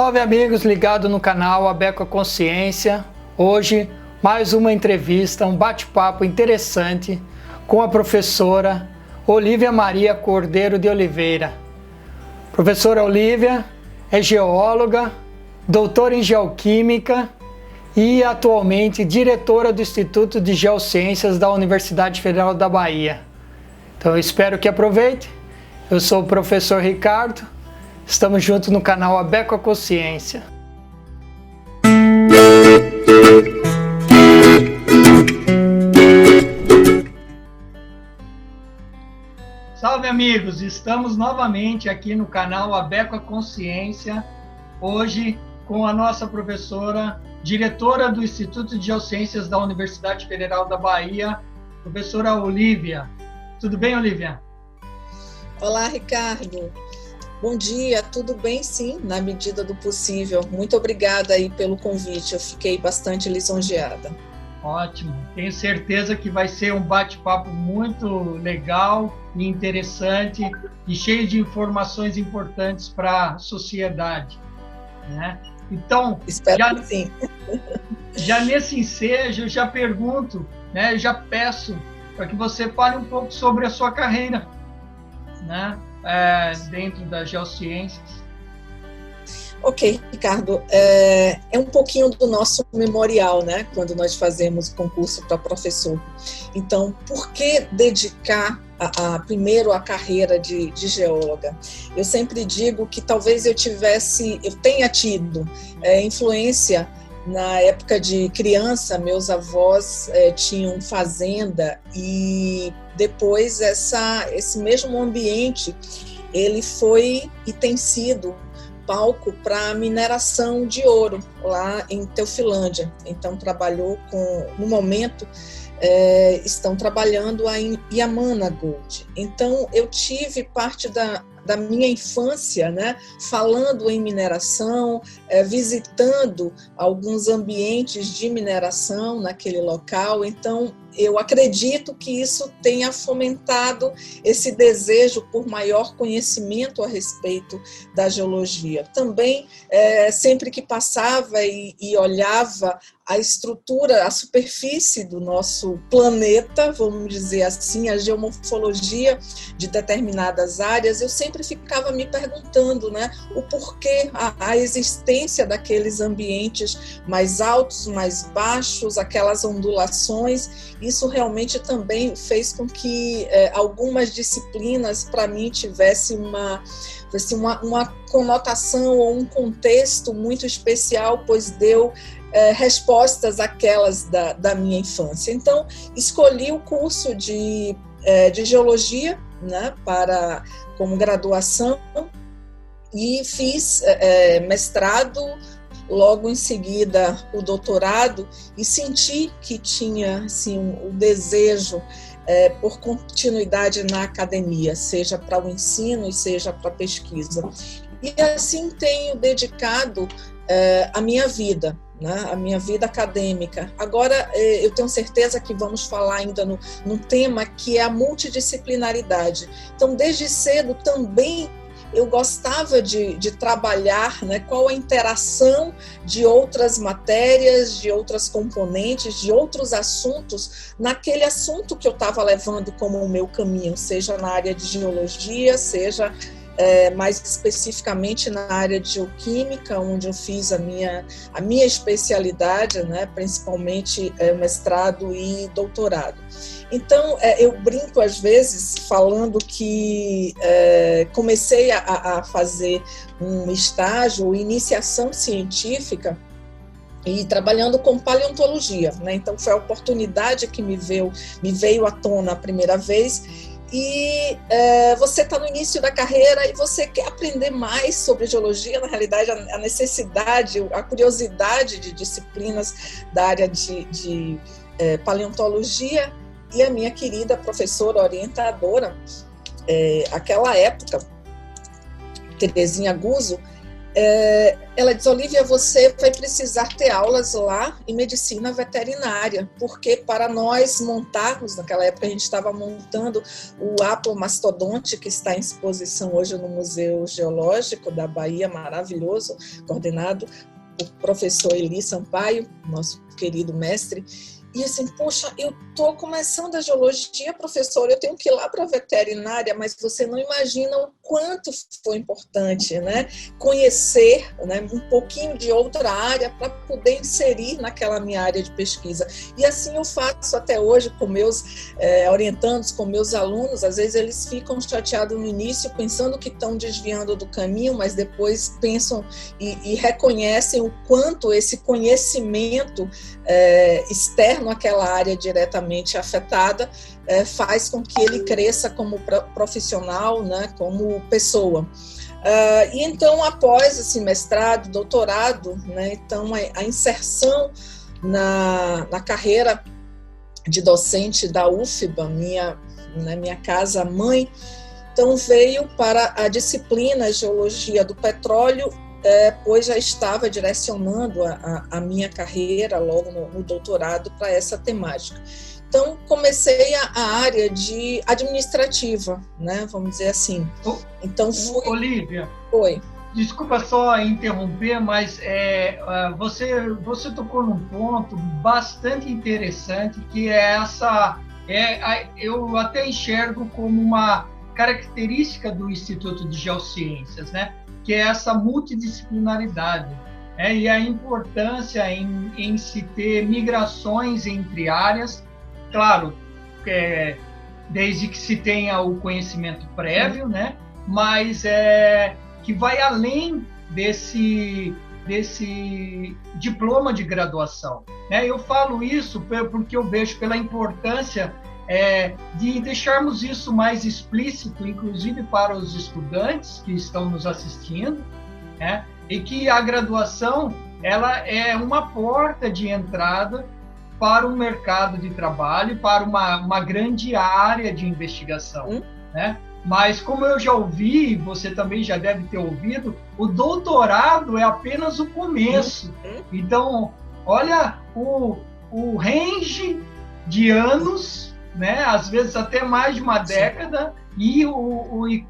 Salve amigos ligados no canal Abeco a Consciência. Hoje mais uma entrevista, um bate-papo interessante com a professora Olívia Maria Cordeiro de Oliveira. Professora Olívia é geóloga, doutora em geoquímica e atualmente diretora do Instituto de Geociências da Universidade Federal da Bahia. Então eu espero que aproveite. Eu sou o professor Ricardo. Estamos juntos no canal Abeco a Consciência. Salve amigos, estamos novamente aqui no canal Abeco a Consciência, hoje com a nossa professora, diretora do Instituto de Geociências da Universidade Federal da Bahia, professora Olívia. Tudo bem, Olívia? Olá, Ricardo. Bom dia, tudo bem? Sim, na medida do possível. Muito obrigada aí pelo convite, eu fiquei bastante lisonjeada. Ótimo, tenho certeza que vai ser um bate-papo muito legal e interessante e cheio de informações importantes para a sociedade, né? Então, espero que sim. Já nesse ensejo, eu já pergunto, né, já peço para que você fale um pouco sobre a sua carreira, né? Dentro das geociências. Ok, Ricardo, é um pouquinho do nosso memorial, né, quando nós fazemos concurso para professor. Então, por que dedicar primeiro a carreira de geóloga? Eu sempre digo que talvez eu tenha tido influência. Na época de criança, meus avós tinham fazenda e depois esse mesmo ambiente, ele foi e tem sido palco para mineração de ouro lá em Teofilândia. Então no momento, estão trabalhando em Yamana Gold. Então eu tive parte da minha infância, né, falando em mineração, visitando alguns ambientes de mineração naquele local. Então, eu acredito que isso tenha fomentado esse desejo por maior conhecimento a respeito da geologia. Também, sempre que passava e olhava a estrutura, a superfície do nosso planeta, vamos dizer assim, a geomorfologia de determinadas áreas, eu sempre ficava me perguntando, né, o porquê, a existência daqueles ambientes mais altos, mais baixos, aquelas ondulações. Isso realmente também fez com que algumas disciplinas, para mim, tivessem uma conotação ou um contexto muito especial, pois deu respostas àquelas da minha infância. Então, escolhi o curso de geologia, né, como graduação, e fiz mestrado, logo em seguida o doutorado, e senti que tinha assim, o desejo por continuidade na academia, seja para o ensino e seja para a pesquisa. E assim tenho dedicado a minha vida, né, a minha vida acadêmica. Agora, eu tenho certeza que vamos falar ainda num tema que é a multidisciplinaridade. Então, desde cedo também eu gostava de trabalhar, né, qual a interação de outras matérias, de outras componentes, de outros assuntos, naquele assunto que eu estava levando como o meu caminho, seja na área de geologia, seja mais especificamente na área de geoquímica, onde eu fiz a minha especialidade, né, principalmente mestrado e doutorado. Então, eu brinco às vezes falando que comecei a fazer um estágio, iniciação científica, e trabalhando com paleontologia, né? Então foi a oportunidade que me veio à tona a primeira vez. E você está no início da carreira e você quer aprender mais sobre geologia, na realidade a necessidade, a curiosidade de disciplinas da área de paleontologia. E a minha querida professora orientadora, aquela época, Terezinha Guzzo, ela diz: Olívia, você vai precisar ter aulas lá em medicina veterinária, porque para nós montarmos, naquela época a gente estava montando o aplomastodonte, que está em exposição hoje no Museu Geológico da Bahia, maravilhoso, coordenado por professor Eli Sampaio, nosso querido mestre. E assim, poxa, eu estou começando a geologia, professor, eu tenho que ir lá para a veterinária, mas você não imagina o quanto foi importante, né? Conhecer, né, um pouquinho de outra área para poder inserir naquela minha área de pesquisa. E assim eu faço até hoje com meus orientandos, com meus alunos. Às vezes eles ficam chateados no início, pensando que estão desviando do caminho, mas depois pensam e reconhecem o quanto esse conhecimento externo àquela área diretamente afetada faz com que ele cresça como profissional, né, como pessoa. E então, após esse mestrado, doutorado, né, então a inserção na carreira de docente da UFBA, minha casa-mãe, então veio para a disciplina Geologia do Petróleo, pois já estava direcionando a minha carreira logo no doutorado para essa temática. Então, comecei a área de administrativa, né, vamos dizer assim. Então, fui... Olívia, Oi. Desculpa só interromper, mas você tocou num ponto bastante interessante, que é eu até enxergo como uma característica do Instituto de Geociências, né? Que é essa multidisciplinaridade, e a importância em se ter migrações entre áreas, claro, desde que se tenha o conhecimento prévio, né? Mas que vai além desse diploma de graduação, né? Eu falo isso porque eu vejo pela importância de deixarmos isso mais explícito, inclusive para os estudantes que estão nos assistindo, né? E que a graduação ela é uma porta de entrada para o mercado de trabalho, para uma grande área de investigação, né? Mas, como eu já ouvi, você também já deve ter ouvido, o doutorado é apenas o começo. Então, olha o range de anos, né? Às vezes até mais de uma década, e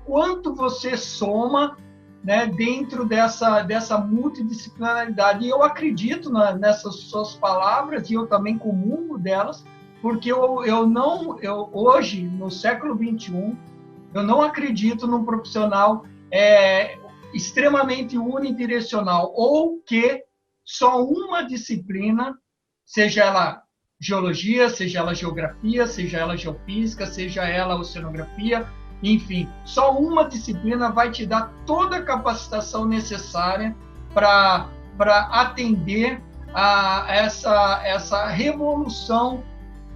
quanto você soma, né, dentro dessa multidisciplinaridade. E eu acredito nessas suas palavras, e eu também comungo delas, porque hoje, no século XXI, eu não acredito num profissional extremamente unidirecional, ou que só uma disciplina, seja ela geologia, seja ela geografia, seja ela geofísica, seja ela oceanografia, enfim, só uma disciplina vai te dar toda a capacitação necessária para atender a essa revolução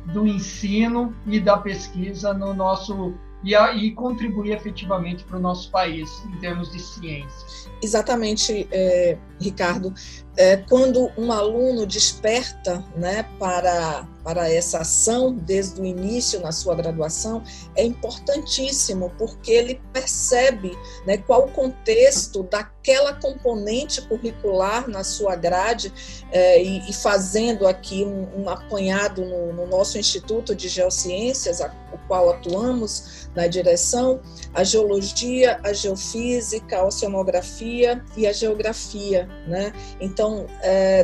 do ensino e da pesquisa no nosso e contribuir efetivamente para o nosso país em termos de ciência. Exatamente, Ricardo. Quando um aluno desperta, né, para essa ação desde o início na sua graduação, é importantíssimo, porque ele percebe, né, qual o contexto daquela componente curricular na sua grade, e fazendo aqui um apanhado no nosso Instituto de Geociências, o qual atuamos na direção, a geologia, a geofísica, a oceanografia e a geografia, né? Então,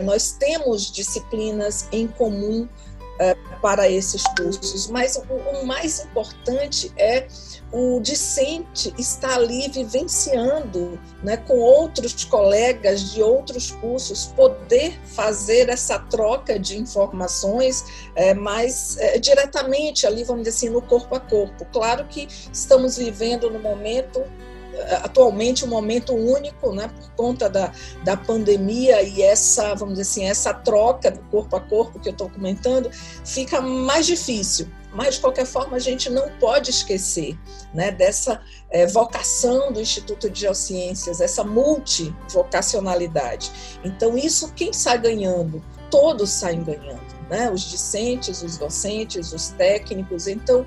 nós temos disciplinas em comum para esses cursos, mas o mais importante é o discente estar ali vivenciando, né, com outros colegas de outros cursos, poder fazer essa troca de informações mais diretamente ali, vamos dizer assim, no corpo a corpo. Claro que estamos vivendo no momento, atualmente, um momento único, né, por conta da pandemia, e essa, vamos dizer assim, essa troca do corpo a corpo que eu estou comentando, fica mais difícil. Mas, de qualquer forma, a gente não pode esquecer, né, dessa vocação do Instituto de Geociências, essa multivocacionalidade. Então, isso, quem sai ganhando? Todos saem ganhando, né? Os discentes, os docentes, os técnicos. Então,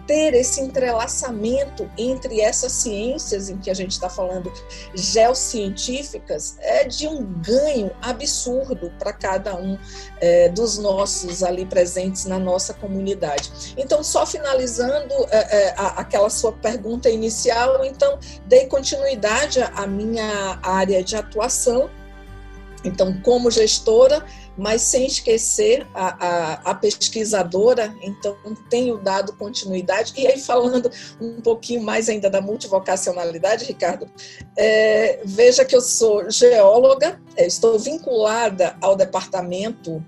ter esse entrelaçamento entre essas ciências em que a gente está falando, geocientíficas, é de um ganho absurdo para cada um dos nossos ali presentes na nossa comunidade. Então, só finalizando aquela sua pergunta inicial, então, dei continuidade à minha área de atuação, então, como gestora, mas sem esquecer a pesquisadora, então tenho dado continuidade. E aí, falando um pouquinho mais ainda da multivocacionalidade, Ricardo, veja que eu sou geóloga, estou vinculada ao departamento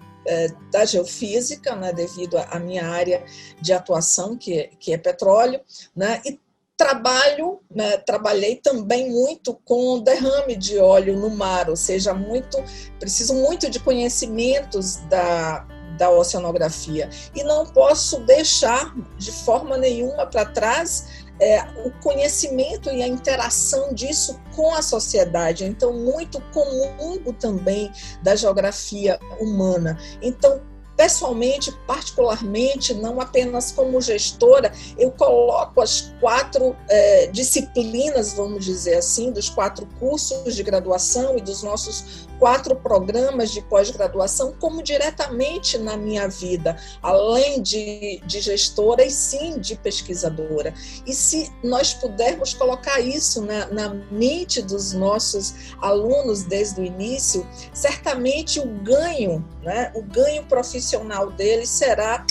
da geofísica, né, devido à minha área de atuação, que é petróleo, né, e trabalhei também muito com derrame de óleo no mar, ou seja, preciso muito de conhecimentos da oceanografia, e não posso deixar de forma nenhuma para trás o conhecimento e a interação disso com a sociedade, então muito comum também da geografia humana. Então, pessoalmente, particularmente, não apenas como gestora, eu coloco as 4 disciplinas, vamos dizer assim, dos 4 cursos de graduação e dos nossos 4 programas de pós-graduação como diretamente na minha vida, além de gestora e sim de pesquisadora. E se nós pudermos colocar isso na mente dos nossos alunos desde o início, certamente o ganho profissional deles será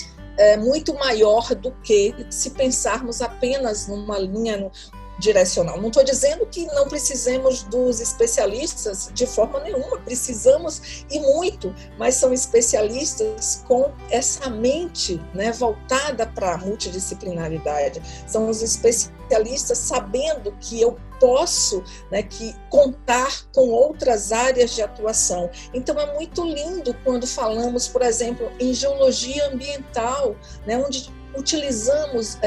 muito maior do que se pensarmos apenas numa linha direcional. Não estou dizendo que não precisemos dos especialistas de forma nenhuma, precisamos e muito, mas são especialistas com essa mente, né, voltada para a multidisciplinaridade. São os especialistas sabendo que eu posso, né, contar com outras áreas de atuação. Então, é muito lindo quando falamos, por exemplo, em geologia ambiental, né, onde utilizamos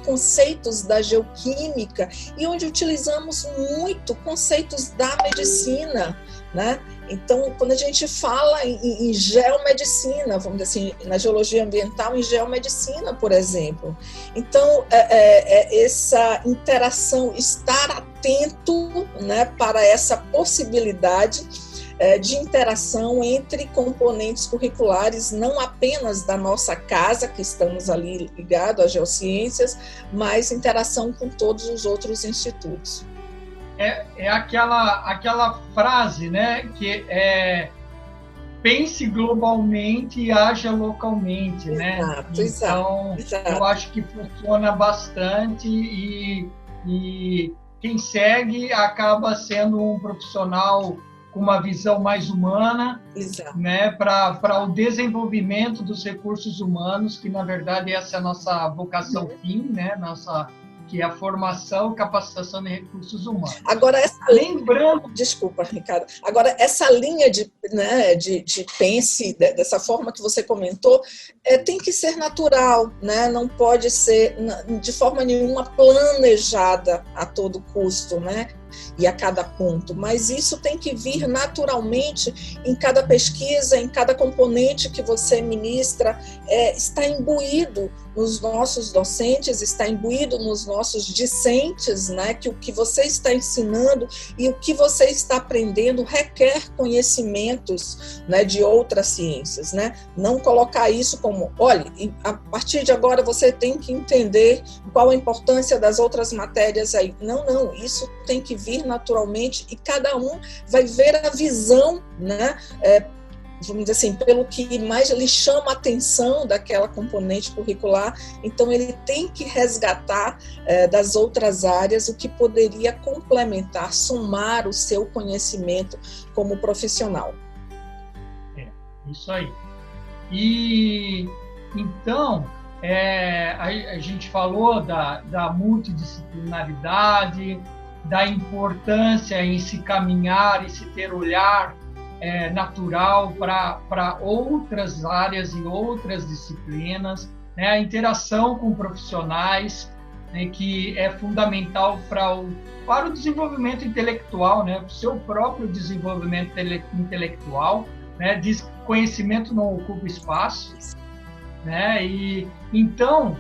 conceitos da geoquímica e onde utilizamos muito conceitos da medicina, né? Então, quando a gente fala em geomedicina, vamos dizer assim, na geologia ambiental, em geomedicina, por exemplo. Então, essa interação, estar atento, né, para essa possibilidade de interação entre componentes curriculares, não apenas da nossa casa, que estamos ali ligados às geociências, mas interação com todos os outros institutos. É aquela frase, né, que pense globalmente e haja localmente, né? Então, exato. Eu acho que funciona bastante e quem segue acaba sendo um profissional com uma visão mais humana, né, para o desenvolvimento dos recursos humanos, que, na verdade, essa é a nossa vocação fim, né, que é a formação e capacitação de recursos humanos. Agora, lembrando... Desculpa, Ricardo. Agora, essa linha de pense, dessa forma que você comentou, tem que ser natural, né? Não pode ser, de forma nenhuma, planejada a todo custo, né? E a cada ponto, mas isso tem que vir naturalmente em cada pesquisa, em cada componente que você ministra, está imbuído nos nossos docentes, está imbuído nos nossos discentes, né, que o que você está ensinando e o que você está aprendendo requer conhecimentos, né, de outras ciências, né? Não colocar isso como, olha, a partir de agora você tem que entender qual a importância das outras matérias aí. Não, isso tem que vir naturalmente e cada um vai ver a visão, né, vamos dizer assim, pelo que mais lhe chama a atenção daquela componente curricular, então ele tem que resgatar das outras áreas o que poderia complementar, somar o seu conhecimento como profissional. Isso aí. E então, a gente falou da multidisciplinaridade, da importância em se caminhar e se ter olhar natural para outras áreas e outras disciplinas, né? A interação com profissionais, né, que é fundamental para o desenvolvimento intelectual, né? Para o seu próprio desenvolvimento intelectual, né? Diz que conhecimento não ocupa espaço, né? E então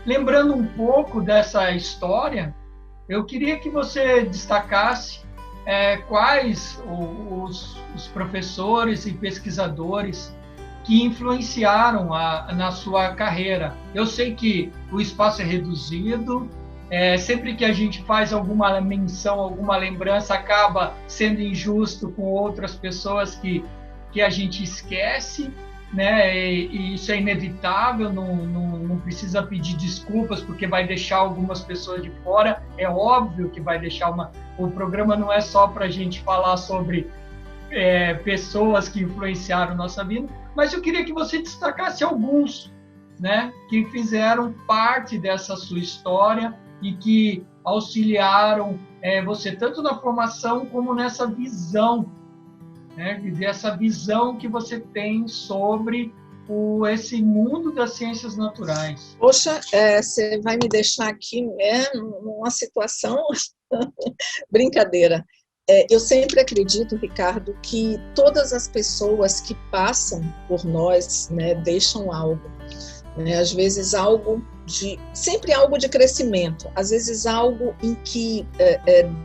lembrando um pouco dessa história, eu queria que você destacasse quais os professores e pesquisadores que influenciaram na sua carreira. Eu sei que o espaço é reduzido, sempre que a gente faz alguma menção, alguma lembrança, acaba sendo injusto com outras pessoas que a gente esquece, né? E isso é inevitável, não precisa pedir desculpas porque vai deixar algumas pessoas de fora, é óbvio que vai deixar o programa não é só para a gente falar sobre pessoas que influenciaram nossa vida, mas eu queria que você destacasse alguns, né, que fizeram parte dessa sua história e que auxiliaram você tanto na formação como nessa visão, né, dessa visão que você tem sobre esse mundo das ciências naturais. Poxa, você vai me deixar aqui numa situação brincadeira. Eu sempre acredito, Ricardo, que todas as pessoas que passam por nós, né, deixam algo. Né? Às vezes sempre algo de crescimento, às vezes algo em que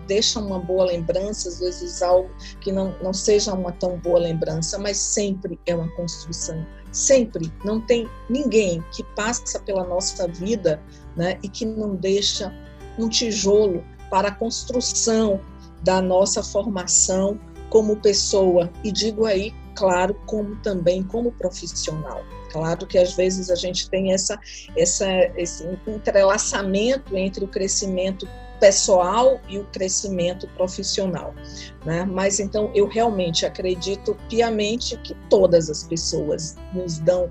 deixa uma boa lembrança, às vezes algo que não seja uma tão boa lembrança, mas sempre é uma construção. Sempre, não tem ninguém que passa pela nossa vida, né, e que não deixa um tijolo para a construção da nossa formação como pessoa, e digo aí, claro, também como profissional. Claro que às vezes a gente tem esse entrelaçamento entre o crescimento pessoal e o crescimento profissional, né? Mas então eu realmente acredito piamente que todas as pessoas nos dão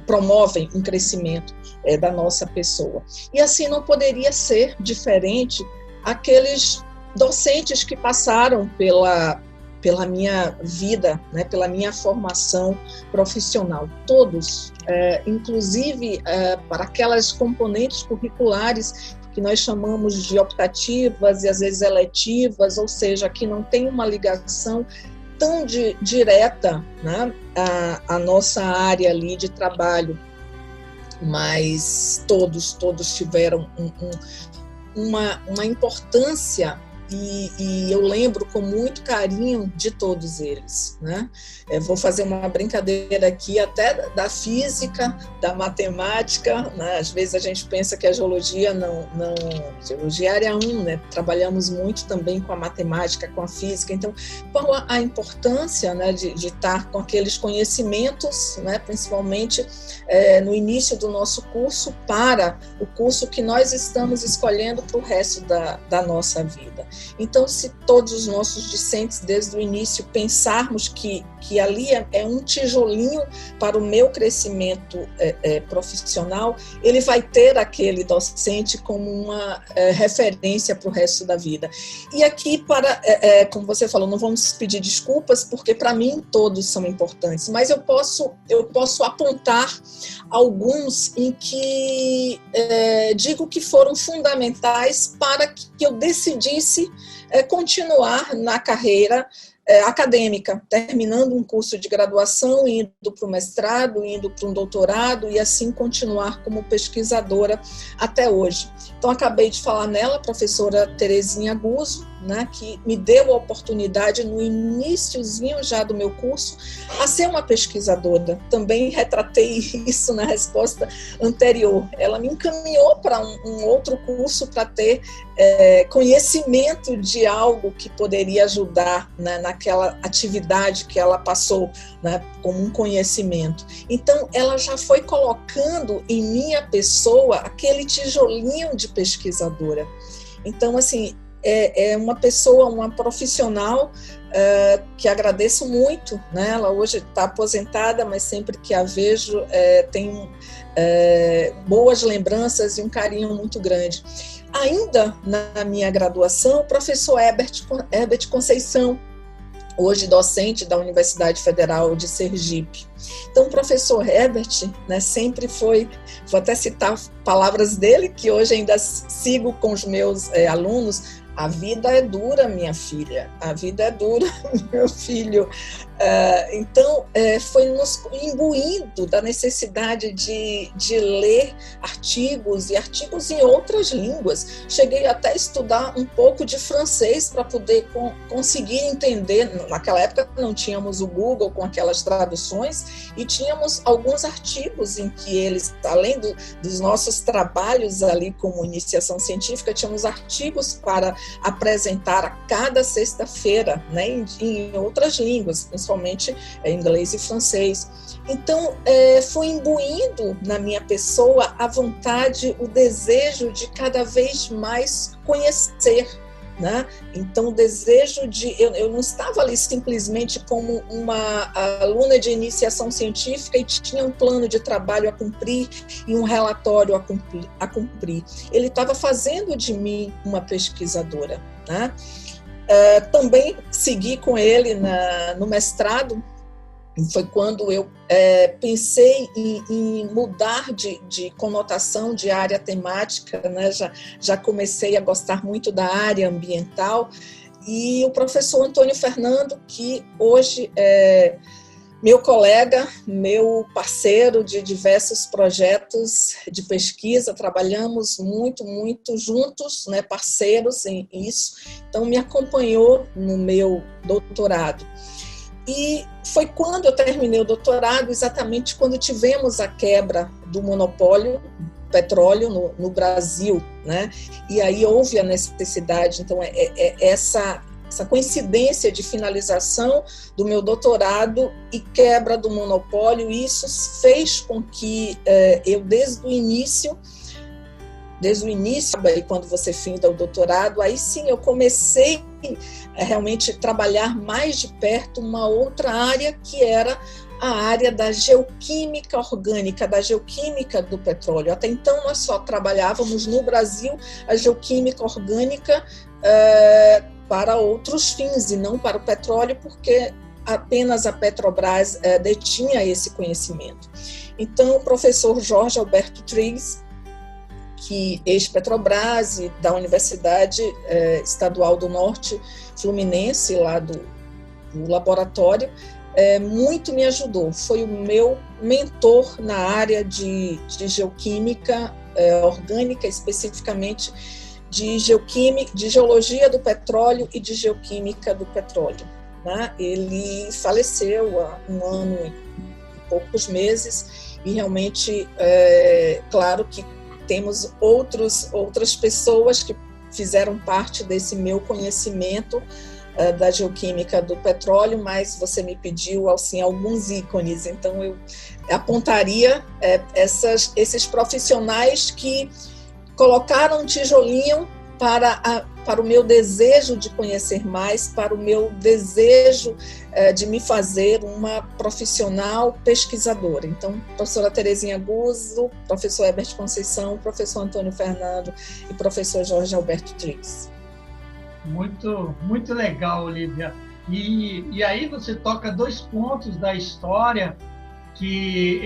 promovem um crescimento da nossa pessoa. E assim não poderia ser diferente aqueles docentes que passaram pela minha vida, né, pela minha formação profissional. Todos, inclusive para aquelas componentes curriculares que nós chamamos de optativas e às vezes eletivas, ou seja, que não tem uma ligação tão direta, né, à nossa área ali de trabalho, mas todos tiveram uma importância. E eu lembro com muito carinho de todos eles, né? Vou fazer uma brincadeira aqui até da física, da matemática, né? Às vezes a gente pensa que a geologia geologia é área 1, né? Trabalhamos muito também com a matemática, com a física. Então, qual a importância, né, de estar com aqueles conhecimentos, né, principalmente no início do nosso curso, para o curso que nós estamos escolhendo para o resto da nossa vida. Então, se todos os nossos discentes, desde o início, pensarmos que ali é um tijolinho para o meu crescimento profissional, ele vai ter aquele docente como uma referência para o resto da vida. E aqui, como você falou, não vamos pedir desculpas, porque para mim todos são importantes, mas eu posso apontar alguns em que digo que foram fundamentais para que eu decidisse continuar na carreira acadêmica, terminando um curso de graduação, indo para o mestrado, indo para um doutorado e assim continuar como pesquisadora até hoje. Então, acabei de falar nela, a professora Terezinha Guzzo, né, que me deu a oportunidade no iniciozinho já do meu curso a ser uma pesquisadora. Também retratei isso na resposta anterior. Ela me encaminhou para um outro curso para ter conhecimento de algo que poderia ajudar, né, naquela atividade que ela passou, né, como um conhecimento. Então, ela já foi colocando em minha pessoa aquele tijolinho de pesquisadora. Então, assim, é uma pessoa, uma profissional que agradeço muito, né? Ela hoje está aposentada, mas sempre que a vejo tenho boas lembranças e um carinho muito grande. Ainda na minha graduação, o professor Herbert Conceição, hoje docente da Universidade Federal de Sergipe. Então, o professor Herbert, né, sempre foi, vou até citar palavras dele, que hoje ainda sigo com os meus alunos, A vida é dura, minha filha, a vida é dura, meu filho. Então, foi nos imbuindo da necessidade de ler artigos e artigos em outras línguas. Cheguei até a estudar um pouco de francês para poder conseguir entender. Naquela época não tínhamos o Google com aquelas traduções e tínhamos alguns artigos em que eles, além dos nossos trabalhos ali como iniciação científica, tínhamos artigos para apresentar a cada sexta-feira, né, em outras línguas, principalmente inglês e francês. Então, foi imbuindo na minha pessoa a vontade, o desejo de cada vez mais conhecer, né? Então, o desejo de... Eu não estava ali simplesmente como uma aluna de iniciação científica e tinha um plano de trabalho a cumprir e um relatório a cumprir. Ele estava fazendo de mim uma pesquisadora, né? Também segui com ele no mestrado. Foi quando eu pensei em mudar de conotação, de área temática, né? Já comecei a gostar muito da área ambiental, e o professor Antônio Fernando, que hoje é meu colega, meu parceiro de diversos projetos de pesquisa, trabalhamos muito, muito juntos, né, parceiros em isso, então me acompanhou no meu doutorado. E foi quando eu terminei o doutorado, exatamente quando tivemos a quebra do monopólio do petróleo no Brasil, né? E aí houve a necessidade, então essa coincidência de finalização do meu doutorado e quebra do monopólio, isso fez com que eu, desde o início, e quando você finda o doutorado, aí sim eu comecei realmente trabalhar mais de perto uma outra área, que era a área da geoquímica orgânica, da geoquímica do petróleo. Até então nós só trabalhávamos no Brasil a geoquímica orgânica para outros fins e não para o petróleo, porque apenas a Petrobras detinha esse conhecimento. Então o professor Jorge Alberto Triggs, que ex-Petrobras e da Universidade Estadual do Norte Fluminense, lá do laboratório, muito me ajudou. Foi o meu mentor na área de geoquímica orgânica, especificamente de geologia do petróleo e de geoquímica do petróleo, né? Ele faleceu há 1 ano e poucos meses, e realmente, claro que temos outras pessoas que fizeram parte desse meu conhecimento da geoquímica do petróleo, mas você me pediu assim, alguns ícones, então eu apontaria esses profissionais que colocaram um tijolinho para o meu desejo de conhecer mais, para o meu desejo de me fazer uma profissional pesquisadora. Então, professora Terezinha Guzzo, professor Herbert Conceição, professor Antônio Fernando e professor Jorge Alberto Triggs. Muito, muito legal, Olívia. E aí você toca 2 pontos da história que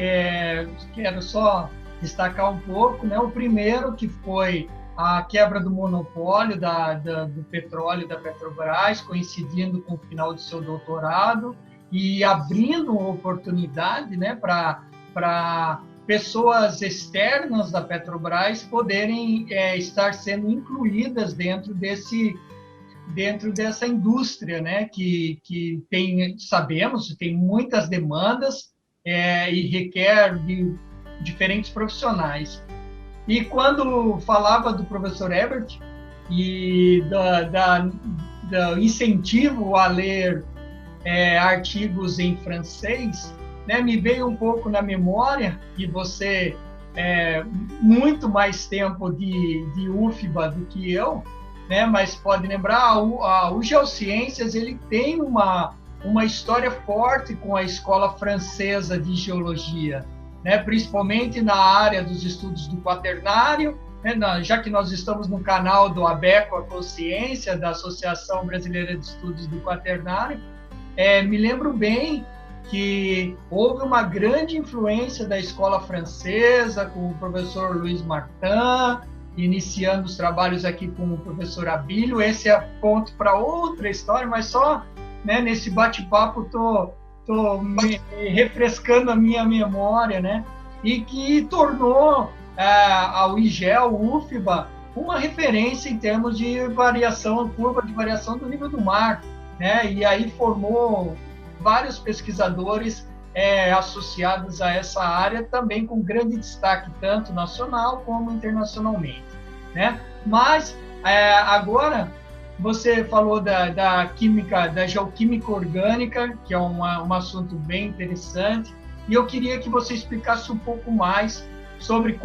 quero só destacar um pouco, né? O primeiro, que foi a quebra do monopólio do petróleo da Petrobras, coincidindo com o final do seu doutorado e abrindo uma oportunidade, né, para pessoas externas da Petrobras poderem estar sendo incluídas dentro dessa indústria, né, que sabemos, tem muitas demandas e requer de diferentes profissionais. E quando falava do professor Herbert e do incentivo a ler artigos em francês, né, me veio um pouco na memória que você muito mais tempo de UFBA do que eu, né, mas pode lembrar, o Geociências ele tem uma história forte com a escola francesa de geologia, né, principalmente na área dos estudos do quaternário, né, já que nós estamos no canal do ABECO, a Consciência, da Associação Brasileira de Estudos do Quaternário, me lembro bem que houve uma grande influência da escola francesa, com o professor Louis Martin, iniciando os trabalhos aqui com o professor Abílio. Esse é ponto para outra história, mas só, né, nesse bate-papo estou me refrescando a minha memória, né? E que tornou ao IGEL, o UFBA, uma referência em termos de variação, curva de variação do nível do mar, né? E aí formou vários pesquisadores associados a essa área, também com grande destaque, tanto nacional como internacionalmente, né? Mas agora você falou da química, da geoquímica orgânica, que é um assunto bem interessante, e eu queria que você explicasse um pouco mais sobre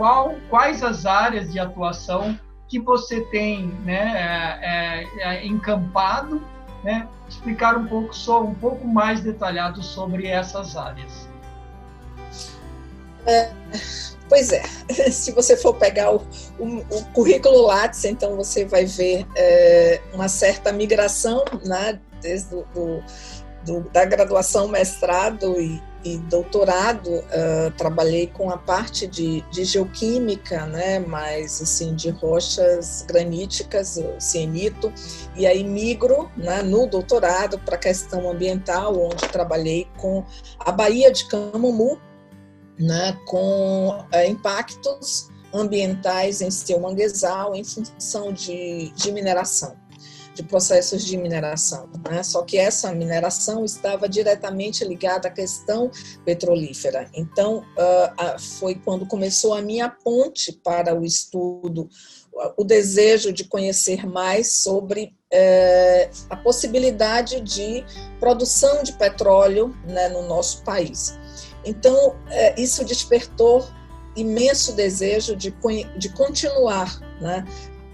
quais as áreas de atuação que você tem, né, encampado, né? Explicar um pouco mais detalhado sobre essas áreas. Pois é, se você for pegar o currículo Lattes, então você vai ver uma certa migração, né, desde da graduação, mestrado e doutorado. Trabalhei com a parte de geoquímica, né, mais assim, de rochas graníticas, cienito, e aí migro, né, no doutorado para a questão ambiental, onde trabalhei com a Baía de Camamu, né, com impactos ambientais em seu manguezal em função de mineração, de processos de mineração, né? Só que essa mineração estava diretamente ligada à questão petrolífera. Então, foi quando começou a minha ponte para o estudo, o desejo de conhecer mais sobre a possibilidade de produção de petróleo, né, no nosso país. Então, isso despertou imenso desejo de continuar, né,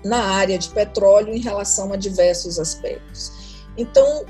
na área de petróleo em relação a diversos aspectos. Então,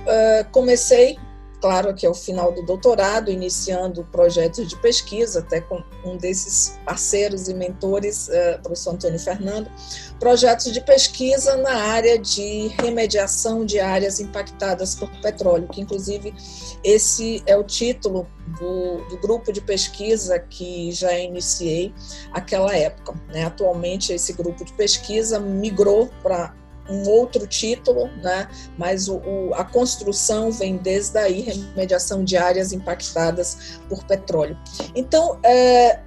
comecei, claro que ao final do doutorado, iniciando projetos de pesquisa, até com um desses parceiros e mentores, o professor Antônio Fernando, projetos de pesquisa na área de remediação de áreas impactadas por petróleo, que inclusive esse é o título do grupo de pesquisa que já iniciei naquela época, né? Atualmente esse grupo de pesquisa migrou para um outro título, né? Mas a construção vem desde aí, remediação de áreas impactadas por petróleo. Então,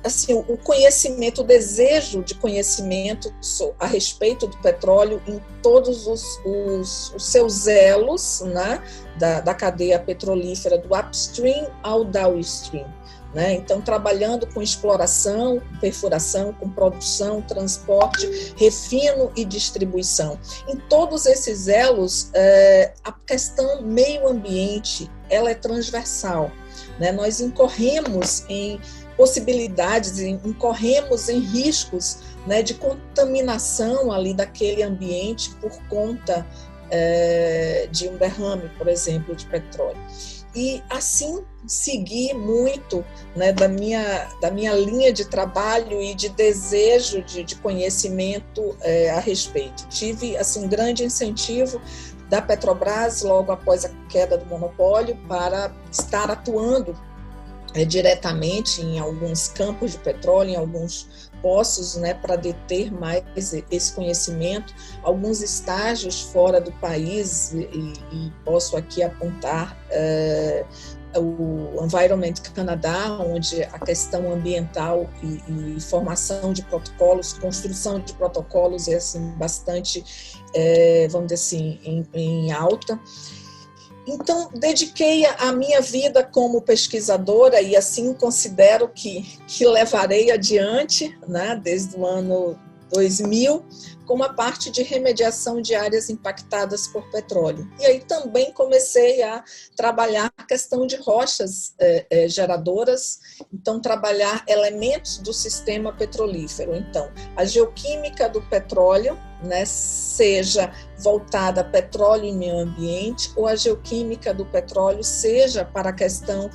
assim, o conhecimento, o desejo de conhecimento a respeito do petróleo em todos os seus elos, né? Da cadeia petrolífera, do upstream ao downstream, né? Então, trabalhando com exploração, perfuração, com produção, transporte, refino e distribuição. Em todos esses elos, a questão meio ambiente, ela é transversal, né? Nós incorremos em possibilidades, incorremos em riscos, né, de contaminação ali daquele ambiente por conta de um derrame, por exemplo, de petróleo. E assim segui muito, né, da minha linha de trabalho e de desejo de conhecimento a respeito. Tive assim, grande incentivo da Petrobras, logo após a queda do monopólio, para estar atuando diretamente em alguns campos de petróleo, em alguns poços, né, para deter mais esse conhecimento, alguns estágios fora do país, e posso aqui apontar o Environment Canadá, onde a questão ambiental e formação de protocolos, construção de protocolos é assim, bastante, vamos dizer assim, em alta. Então, dediquei a minha vida como pesquisadora e assim considero que levarei adiante, né, desde o ano 2000, como a parte de remediação de áreas impactadas por petróleo. E aí também comecei a trabalhar a questão de rochas geradoras, então trabalhar elementos do sistema petrolífero. Então, a geoquímica do petróleo, né, seja voltada a petróleo e meio ambiente, ou a geoquímica do petróleo seja para a questão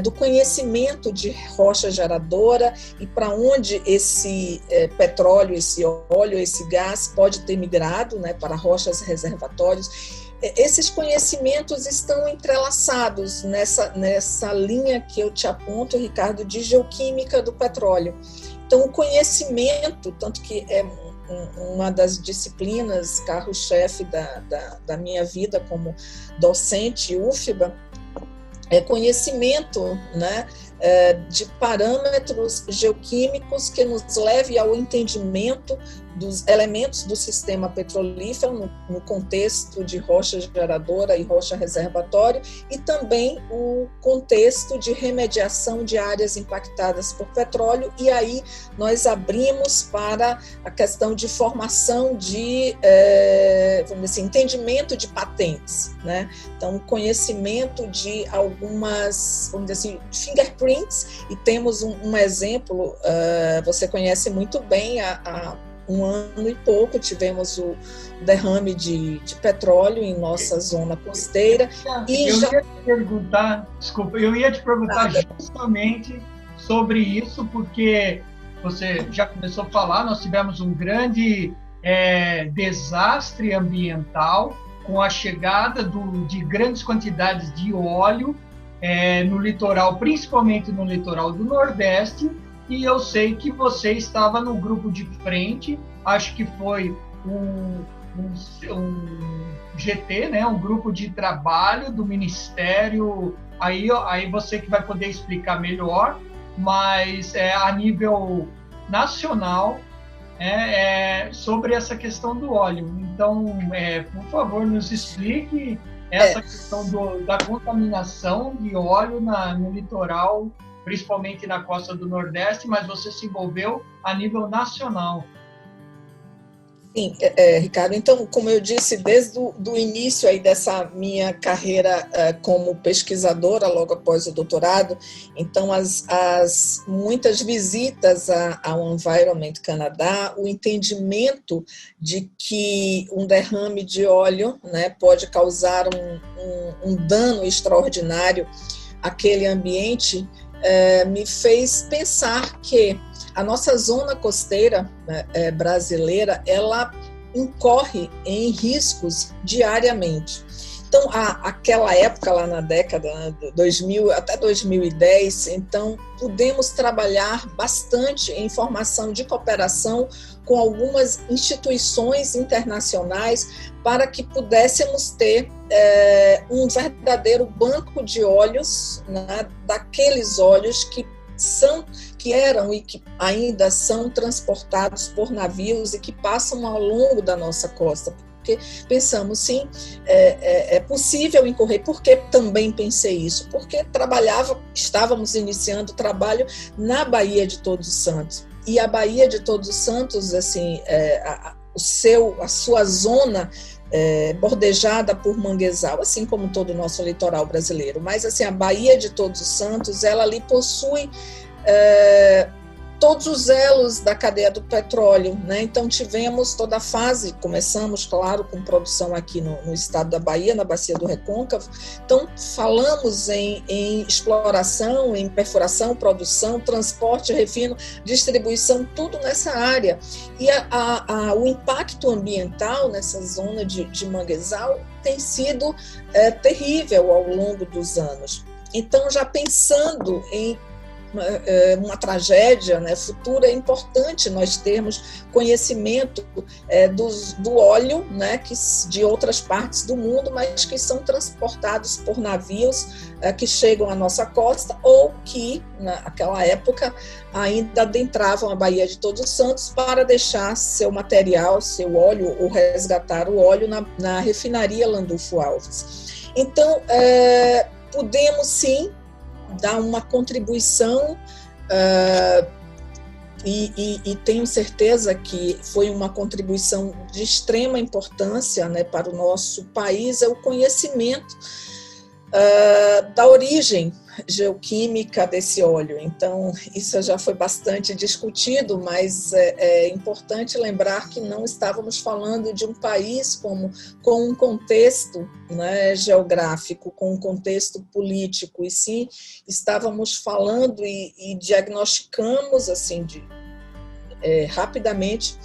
do conhecimento de rocha geradora e para onde esse petróleo, esse óleo, esse gás pode ter migrado, né, para rochas reservatórios. Esses conhecimentos estão entrelaçados nessa linha que eu te aponto, Ricardo, de geoquímica do petróleo. Então, o conhecimento, tanto que uma das disciplinas carro-chefe da minha vida como docente UFBA, é conhecimento, né, de parâmetros geoquímicos que nos leve ao entendimento dos elementos do sistema petrolífero no contexto de rocha geradora e rocha reservatório, e também o contexto de remediação de áreas impactadas por petróleo, e aí nós abrimos para a questão de formação de, vamos dizer assim, entendimento de patentes, né? Então, conhecimento de algumas, vamos dizer assim, fingerprints, e temos um exemplo, você conhece muito bem, há um ano e pouco tivemos o derrame de petróleo em nossa zona costeira. Ia te perguntar, desculpa, eu ia te perguntar justamente sobre isso, porque você já começou a falar, nós tivemos um grande desastre ambiental com a chegada de grandes quantidades de óleo no litoral, principalmente no litoral do Nordeste, e eu sei que você estava no grupo de frente, acho que foi um GT, né, um grupo de trabalho do Ministério, aí você que vai poder explicar melhor, mas a nível nacional, sobre essa questão do óleo. Então, por favor, nos explique essa questão da contaminação de óleo no litoral, principalmente na costa do Nordeste, mas você se envolveu a nível nacional. Sim, Ricardo, então, como eu disse, desde o início aí dessa minha carreira como pesquisadora, logo após o doutorado, então as muitas visitas ao Environment Canadá, o entendimento de que um derrame de óleo, né, pode causar um dano extraordinário àquele ambiente, me fez pensar que a nossa zona costeira brasileira, ela incorre em riscos diariamente. Então, aquela época lá na década de 2000 até 2010, então, pudemos trabalhar bastante em formação de cooperação com algumas instituições internacionais para que pudéssemos ter um verdadeiro banco de óleos, né, daqueles óleos que eram e que ainda são transportados por navios e que passam ao longo da nossa costa. Porque pensamos, sim, é possível incorrer. Por que também pensei isso? Porque estávamos iniciando o trabalho na Baía de Todos os Santos. E a Baía de Todos os Santos, assim, a sua zona bordejada por manguezal, assim como todo o nosso litoral brasileiro. Mas assim, a Baía de Todos os Santos, ela ali possui todos os elos da cadeia do petróleo, né? Então tivemos toda a fase, começamos, claro, com produção aqui no estado da Bahia, na Bacia do Recôncavo. Então falamos em exploração, em perfuração, produção, transporte, refino, distribuição, tudo nessa área. E o impacto ambiental nessa zona de manguezal tem sido terrível ao longo dos anos. Então, já pensando em uma tragédia, né, futura, é importante nós termos conhecimento do óleo, né, de outras partes do mundo, mas que são transportados por navios que chegam à nossa costa ou que, naquela época, ainda adentravam a Baía de Todos os Santos para deixar seu material, seu óleo, ou resgatar o óleo na refinaria Landulfo Alves. Então, podemos sim dar uma contribuição e tenho certeza que foi uma contribuição de extrema importância, né, para o nosso país, é o conhecimento da origem geoquímica desse óleo. Então, isso já foi bastante discutido, mas é importante lembrar que não estávamos falando de um país com um contexto, né, geográfico, com um contexto político, e sim estávamos falando e diagnosticamos assim rapidamente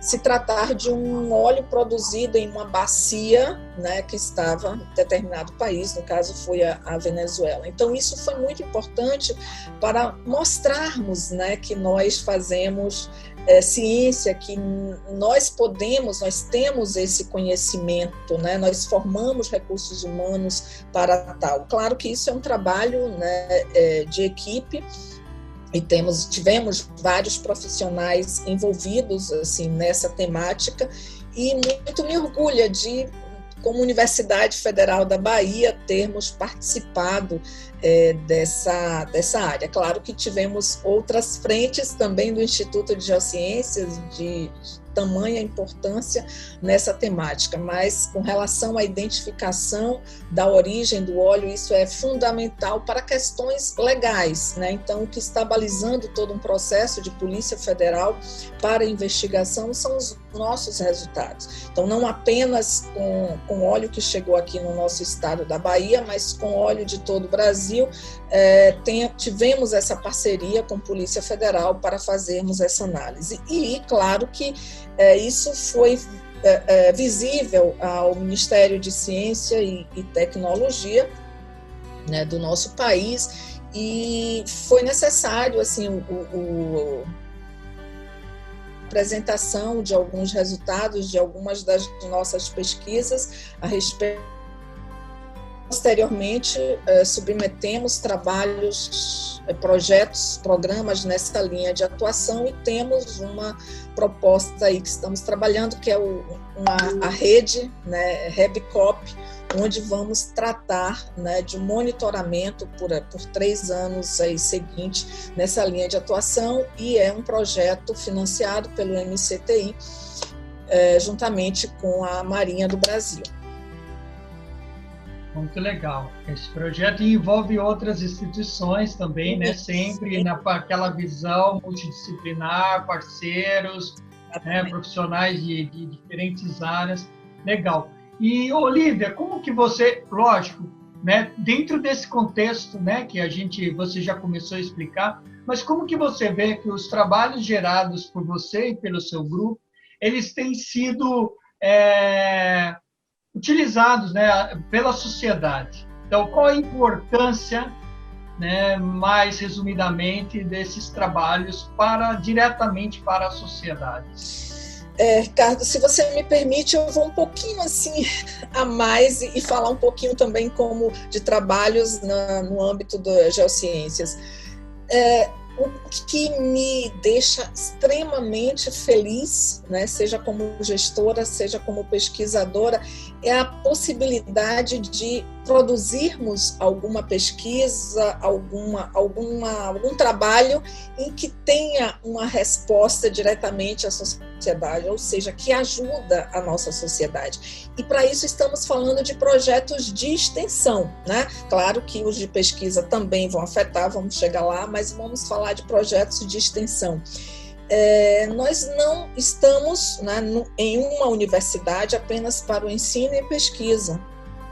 se tratar de um óleo produzido em uma bacia, né, que estava em determinado país, no caso foi a Venezuela. Então isso foi muito importante para mostrarmos, né, que nós fazemos ciência, que nós temos esse conhecimento, né, nós formamos recursos humanos para tal. Claro que isso é um trabalho, né, de equipe, e tivemos vários profissionais envolvidos assim, nessa temática, e muito me orgulha de, como Universidade Federal da Bahia, termos participado dessa área. Claro que tivemos outras frentes também do Instituto de Geociências, de tamanha importância nessa temática, mas com relação à identificação da origem do óleo, isso é fundamental para questões legais, né? Então, o que está balizando todo um processo de Polícia Federal para investigação são os nossos resultados. Então, não apenas com óleo que chegou aqui no nosso estado da Bahia, mas com óleo de todo o Brasil, tivemos essa parceria com a Polícia Federal para fazermos essa análise. E, claro que isso foi visível ao Ministério de Ciência e Tecnologia, né, do nosso país, e foi necessário assim, a apresentação de alguns resultados de algumas das nossas pesquisas a respeito. Posteriormente, submetemos trabalhos, projetos, programas nessa linha de atuação, e temos uma proposta aí que estamos trabalhando, que é a rede, né, RebCop, onde vamos tratar, né, de monitoramento por 3 anos aí seguintes nessa linha de atuação, e é um projeto financiado pelo MCTI, juntamente com a Marinha do Brasil. Muito legal. Esse projeto envolve outras instituições também, né? Sempre naquela visão multidisciplinar, parceiros, né? Profissionais de diferentes áreas. Legal. E, Olívia, como que você, lógico, né? Dentro desse contexto, né? Que você já começou a explicar, mas como que você vê que os trabalhos gerados por você e pelo seu grupo, eles têm sido utilizados, né, pela sociedade? Então, qual a importância, né, mais resumidamente, desses trabalhos diretamente para a sociedade? Ricardo, se você me permite, eu vou um pouquinho assim a mais e falar um pouquinho também como de trabalhos no âmbito das geociências. O que me deixa extremamente feliz, né, seja como gestora, seja como pesquisadora, é a possibilidade de produzirmos alguma pesquisa, algum trabalho em que tenha uma resposta diretamente à sociedade, ou seja, que ajuda a nossa sociedade. E para isso estamos falando de projetos de extensão, né? Claro que os de pesquisa também vão afetar, vamos chegar lá, mas vamos falar de projetos de extensão. Nós não estamos, né, em uma universidade apenas para o ensino e pesquisa.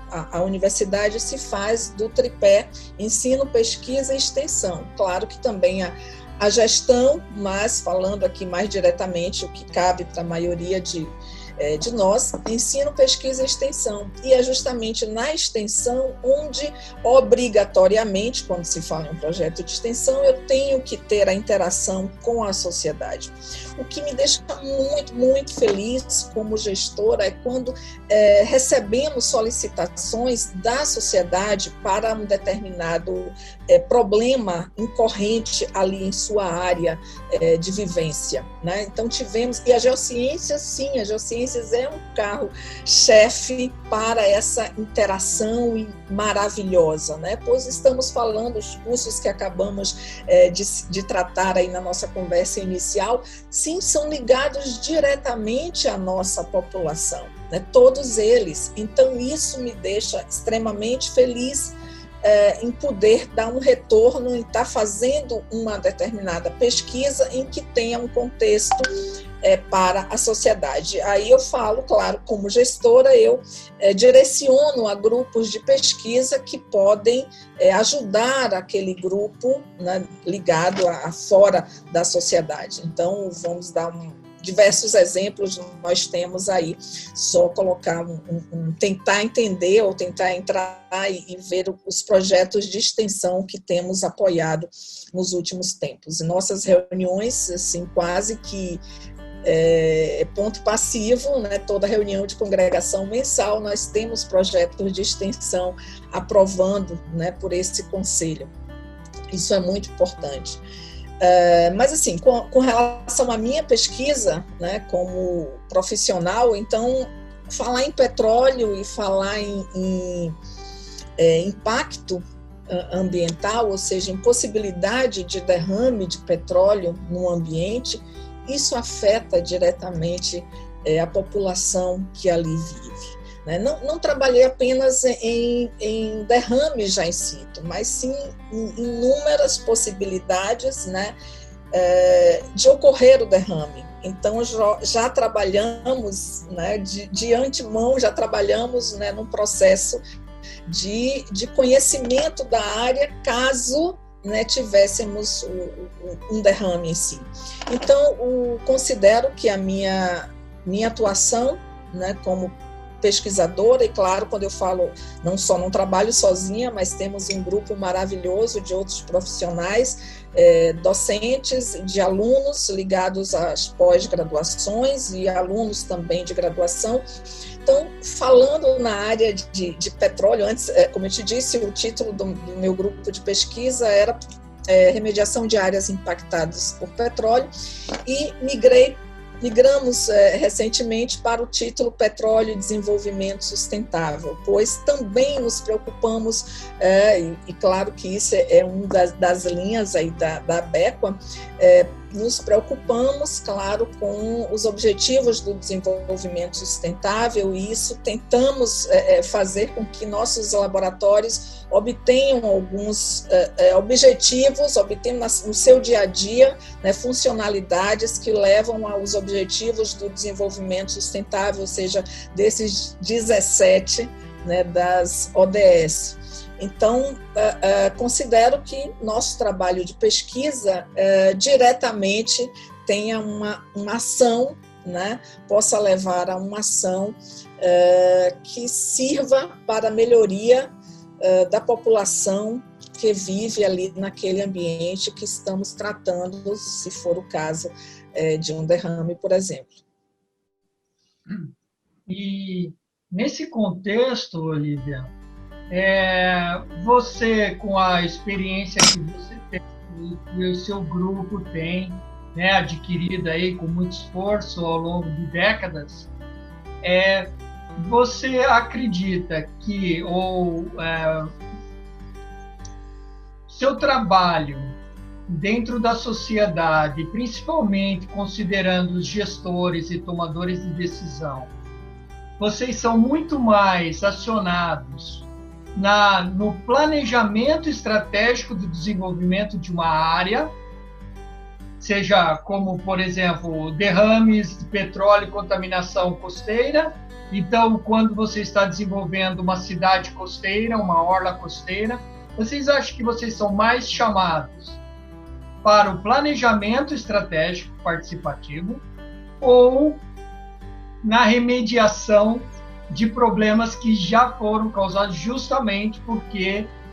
A universidade se faz do tripé ensino, pesquisa e extensão. Claro que também a gestão, mas falando aqui mais diretamente o que cabe para a maioria de nós, ensino, pesquisa e extensão. E é justamente na extensão onde, obrigatoriamente, quando se fala em um projeto de extensão, eu tenho que ter a interação com a sociedade. O que me deixa muito, muito feliz como gestora é quando recebemos solicitações da sociedade para um determinado problema incorrente ali em sua área de vivência, né? Então tivemos, e a geociência, sim, a geociência é um carro-chefe para essa interação maravilhosa, né? Pois estamos falando, os cursos que acabamos de tratar aí na nossa conversa inicial, sim, são ligados diretamente à nossa população, né? Todos eles. Então, isso me deixa extremamente feliz em poder dar um retorno, em estar fazendo uma determinada pesquisa em que tenha um contexto para a sociedade. Aí eu falo, claro, como gestora, eu direciono a grupos de pesquisa que podem ajudar aquele grupo, né, ligado a fora da sociedade. Então, vamos dar diversos exemplos nós temos aí, só colocar tentar entender ou tentar entrar e ver os projetos de extensão que temos apoiado nos últimos tempos. Nossas reuniões, assim, quase que ponto passivo, né? Toda reunião de congregação mensal, nós temos projetos de extensão aprovando, né, por esse conselho. Isso é muito importante. Mas, assim, com relação à minha pesquisa, né, como profissional, então, falar em petróleo e falar em impacto ambiental, ou seja, em possibilidade de derrame de petróleo no ambiente, isso afeta diretamente a população que ali vive. Né? Não trabalhei apenas em derrame já in situ, mas sim em inúmeras possibilidades, né, de ocorrer o derrame. Então, já trabalhamos, né, de antemão, já trabalhamos, né, num processo de conhecimento da área, caso, né, tivéssemos um derrame em si. Então, considero que a minha atuação, né, como pesquisadora, e claro, quando eu falo, não trabalho sozinha, mas temos um grupo maravilhoso de outros profissionais, docentes, de alunos ligados às pós-graduações e alunos também de graduação. Então, falando na área de petróleo, antes, como eu te disse, o título do meu grupo de pesquisa era Remediação de áreas impactadas por petróleo, e migramos recentemente para o título Petróleo e Desenvolvimento Sustentável, pois também nos preocupamos, e claro que isso é uma das linhas aí da ABECOA, nos preocupamos, claro, com os objetivos do desenvolvimento sustentável, e isso tentamos fazer com que nossos laboratórios obtenham alguns objetivos, obtenham no seu dia a dia, né, funcionalidades que levam aos objetivos do desenvolvimento sustentável, ou seja, desses 17, né, das ODS. Então, considero que nosso trabalho de pesquisa diretamente tenha uma ação, né, possa levar a uma ação que sirva para a melhoria da população que vive ali naquele ambiente que estamos tratando, se for o caso de um derrame, por exemplo. E nesse contexto, Olívia, você, com a experiência que você tem e que o seu grupo tem, né, adquirido aí com muito esforço ao longo de décadas, você acredita que seu trabalho dentro da sociedade, principalmente considerando os gestores e tomadores de decisão, vocês são muito mais acionados no planejamento estratégico do desenvolvimento de uma área, seja como, por exemplo, derrames de petróleo e contaminação costeira. Então, quando você está desenvolvendo uma cidade costeira, uma orla costeira, vocês acham que vocês são mais chamados para o planejamento estratégico participativo ou na remediação de problemas que já foram causados justamente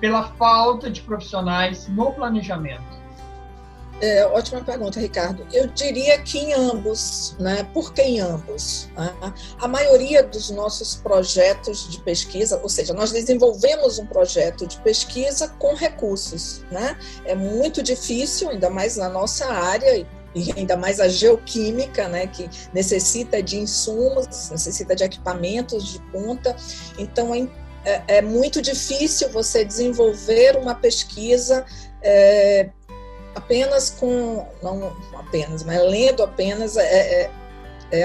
pela falta de profissionais no planejamento? Ótima pergunta, Ricardo. Eu diria que em ambos, né? Por que em ambos? A maioria dos nossos projetos de pesquisa, ou seja, nós desenvolvemos um projeto de pesquisa com recursos, né? É muito difícil, ainda mais na nossa área, e ainda mais a geoquímica, né, que necessita de insumos, necessita de equipamentos de ponta. Então, é muito difícil você desenvolver uma pesquisa apenas não apenas, mas lendo apenas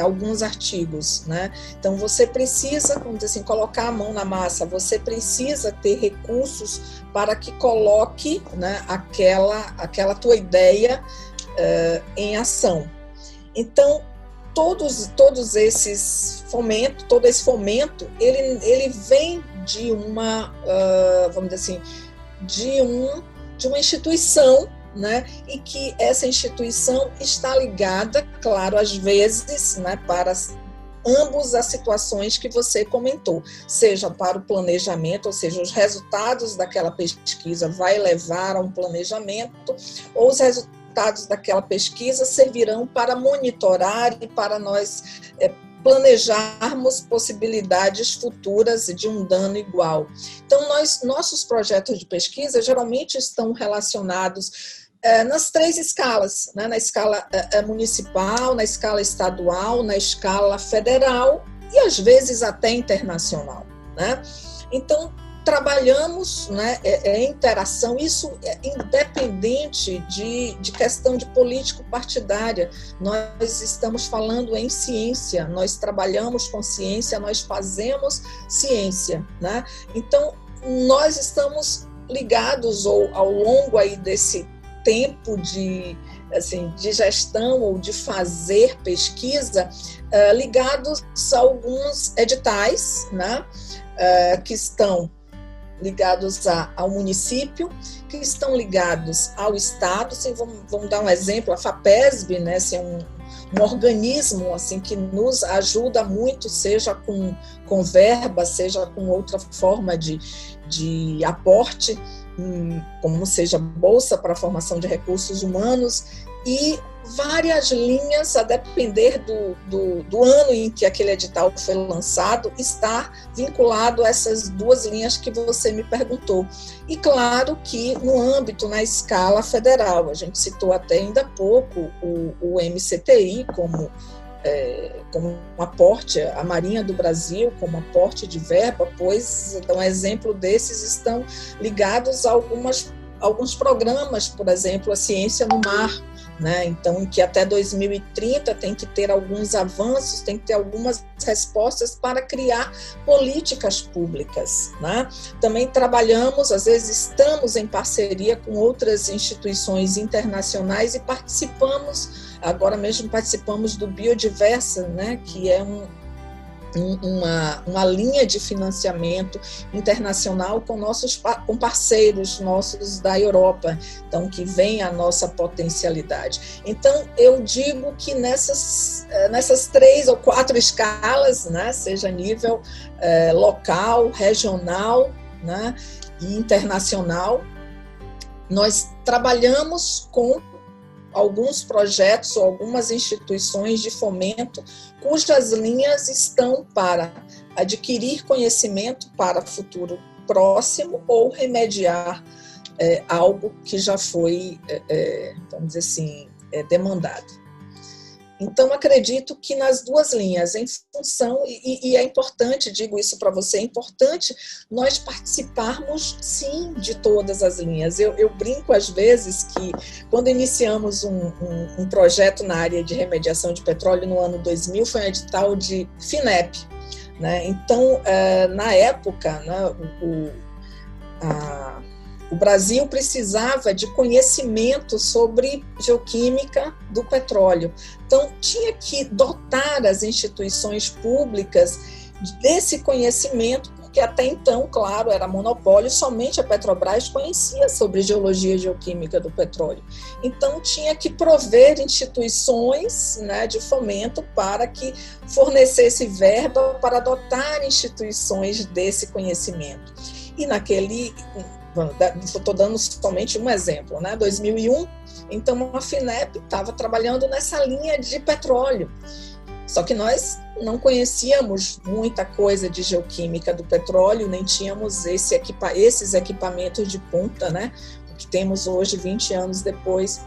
alguns artigos, né? Então, você precisa, vamos dizer assim, colocar a mão na massa, você precisa ter recursos para que coloque, né, aquela tua ideia em ação. Então, todo esse fomento, ele vem de uma, vamos dizer assim, de uma instituição, né, e que essa instituição está ligada, claro, às vezes, né, para ambas as situações que você comentou, seja para o planejamento, ou seja, os resultados daquela pesquisa vai levar a um planejamento, ou os resultados daquela pesquisa servirão para monitorar e para nós planejarmos possibilidades futuras de um dano igual. Então, nossos projetos de pesquisa geralmente estão relacionados nas 3 escalas, né? Na escala municipal, na escala estadual, na escala federal e às vezes até internacional, né? Então, trabalhamos, né, interação, isso é independente de questão de político-partidária. Nós estamos falando em ciência, nós trabalhamos com ciência, nós fazemos ciência, né? Então, nós estamos ligados, ou ao longo aí desse tempo de gestão ou de fazer pesquisa, ligados a alguns editais, né, que estão ligados ao município, que estão ligados ao Estado. Assim, vamos dar um exemplo, a FAPESB, né, assim, um organismo assim, que nos ajuda muito, seja com verba, seja com outra forma de aporte, como seja Bolsa para a Formação de Recursos Humanos, e várias linhas, a depender do ano em que aquele edital foi lançado, está vinculado a essas 2 linhas que você me perguntou. E claro que no âmbito, na escala federal, a gente citou até ainda há pouco o MCTI como um aporte, a Marinha do Brasil como aporte de verba, pois, um exemplo desses estão ligados a alguns programas, por exemplo, a Ciência no Mar, né? Então, que até 2030 tem que ter alguns avanços, tem que ter algumas respostas para criar políticas públicas, né? Também trabalhamos, às vezes estamos em parceria com outras instituições internacionais e agora mesmo participamos do Biodiversa, né? Que é uma linha de financiamento internacional com parceiros nossos da Europa, então que vem a nossa potencialidade. Então, eu digo que nessas 3 ou 4 escalas, né, seja nível local, regional, né, e internacional, nós trabalhamos com alguns projetos ou algumas instituições de fomento cujas linhas estão para adquirir conhecimento para futuro próximo ou remediar algo que já foi, vamos dizer assim, demandado. Então, acredito que nas 2 linhas, em função, e é importante, digo isso para você, é importante nós participarmos, sim, de todas as linhas. Eu brinco, às vezes, que quando iniciamos um projeto na área de remediação de petróleo no ano 2000, foi um edital de FINEP, né? Então, na época, né, o Brasil precisava de conhecimento sobre geoquímica do petróleo. Então, tinha que dotar as instituições públicas desse conhecimento, porque até então, claro, era monopólio, somente a Petrobras conhecia sobre geologia e geoquímica do petróleo. Então, tinha que prover instituições, né, de fomento para que fornecesse verba para dotar instituições desse conhecimento. E estou dando somente um exemplo, né? 2001, então a FINEP estava trabalhando nessa linha de petróleo, só que nós não conhecíamos muita coisa de geoquímica do petróleo, nem tínhamos esses equipamentos de ponta, né? Que temos hoje, 20 anos depois.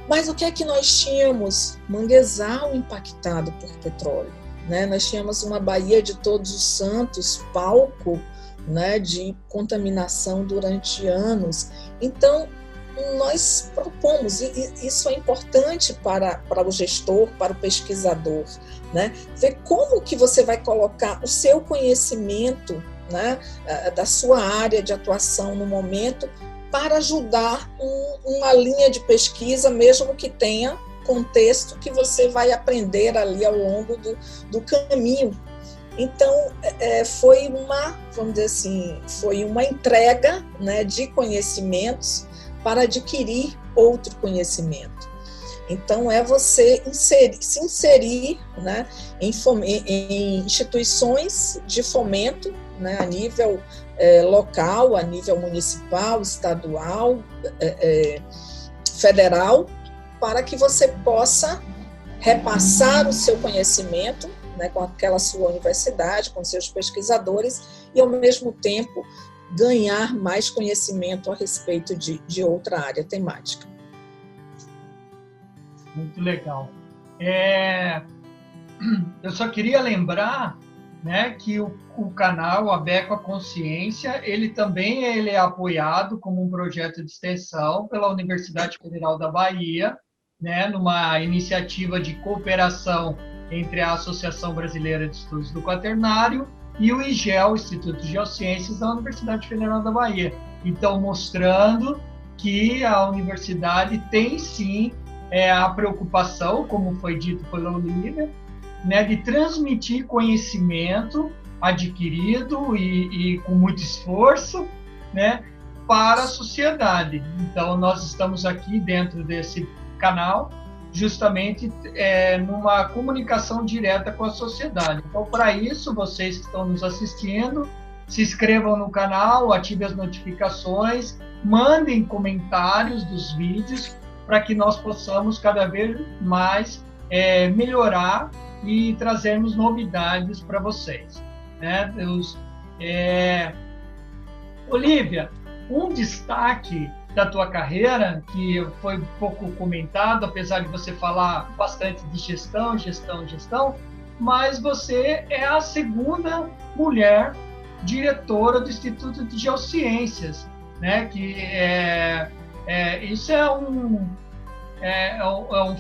Mas o que é que nós tínhamos? Manguezal impactado por petróleo, né? Nós tínhamos uma Baía de Todos os Santos, palco, né, de contaminação durante anos. Então, nós propomos, e isso é importante para o gestor, para o pesquisador, né, ver como que você vai colocar o seu conhecimento, né, da sua área de atuação no momento para ajudar uma linha de pesquisa, mesmo que tenha contexto que você vai aprender ali ao longo do caminho. Então, foi uma, vamos dizer assim, foi uma entrega, né, de conhecimentos para adquirir outro conhecimento. Então, é você se inserir, né, em instituições de fomento, né, a nível local, a nível municipal, estadual, federal, para que você possa repassar o seu conhecimento, né, com aquela sua universidade, com seus pesquisadores, e, ao mesmo tempo, ganhar mais conhecimento a respeito de outra área temática. Muito legal. Eu só queria lembrar, né, que o canal Abeco à Consciência, ele também é apoiado como um projeto de extensão pela Universidade Federal da Bahia, né, numa iniciativa de cooperação entre a Associação Brasileira de Estudos do Quaternário e o IGEL, Instituto de Geociências da Universidade Federal da Bahia. Então, mostrando que a universidade tem, sim, a preocupação, como foi dito pela Olívia, né, de transmitir conhecimento adquirido e com muito esforço, né, para a sociedade. Então, nós estamos aqui dentro desse canal justamente numa comunicação direta com a sociedade. Então, para isso, vocês que estão nos assistindo, se inscrevam no canal, ativem as notificações, mandem comentários dos vídeos para que nós possamos cada vez mais melhorar e trazermos novidades para vocês. Né? Olívia, um destaque da tua carreira, que foi pouco comentado, apesar de você falar bastante de gestão, mas você é a segunda mulher diretora do Instituto de Geociências, né? Que isso é um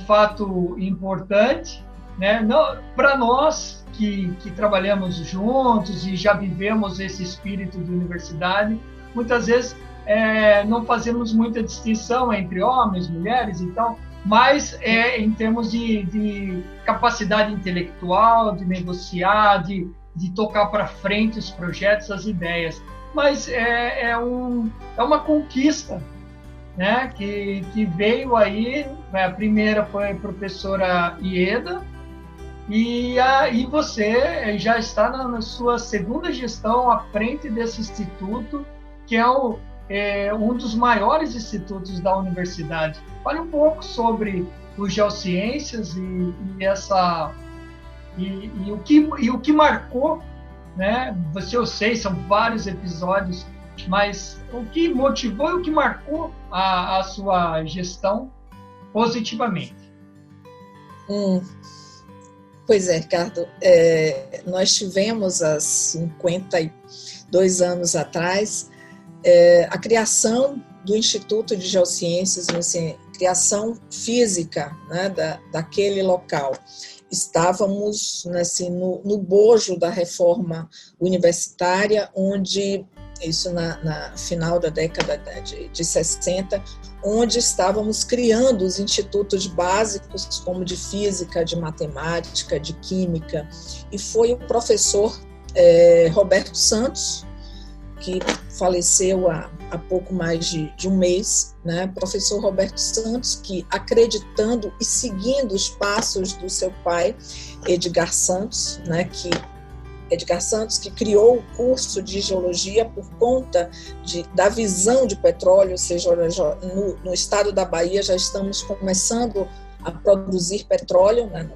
fato importante, né? Para nós que trabalhamos juntos e já vivemos esse espírito de universidade, muitas vezes não fazemos muita distinção entre homens, mulheres, então, mas em termos de capacidade intelectual, de negociar, de tocar para frente os projetos, as ideias. Mas é uma conquista, né, que veio aí. A primeira foi a professora Ieda, e você já está na sua segunda gestão à frente desse instituto, que é um dos maiores institutos da universidade. Fale um pouco sobre os Geociências e o que marcou, né? Eu sei, são vários episódios, mas o que motivou e o que marcou a sua gestão positivamente? Pois é, Ricardo, nós tivemos há 52 anos atrás a criação do Instituto de Geociências, assim, criação física, né, daquele local. Estávamos, assim, no bojo da reforma universitária, onde, isso na final da década de 60, onde estávamos criando os institutos básicos, como de física, de matemática, de química, e foi o professor Roberto Santos, que faleceu há pouco mais de um mês, né? Professor Roberto Santos, que, acreditando e seguindo os passos do seu pai, Edgar Santos, né? Edgar Santos, que criou o curso de geologia por conta da visão de petróleo, ou seja, no estado da Bahia já estamos começando a produzir petróleo, né?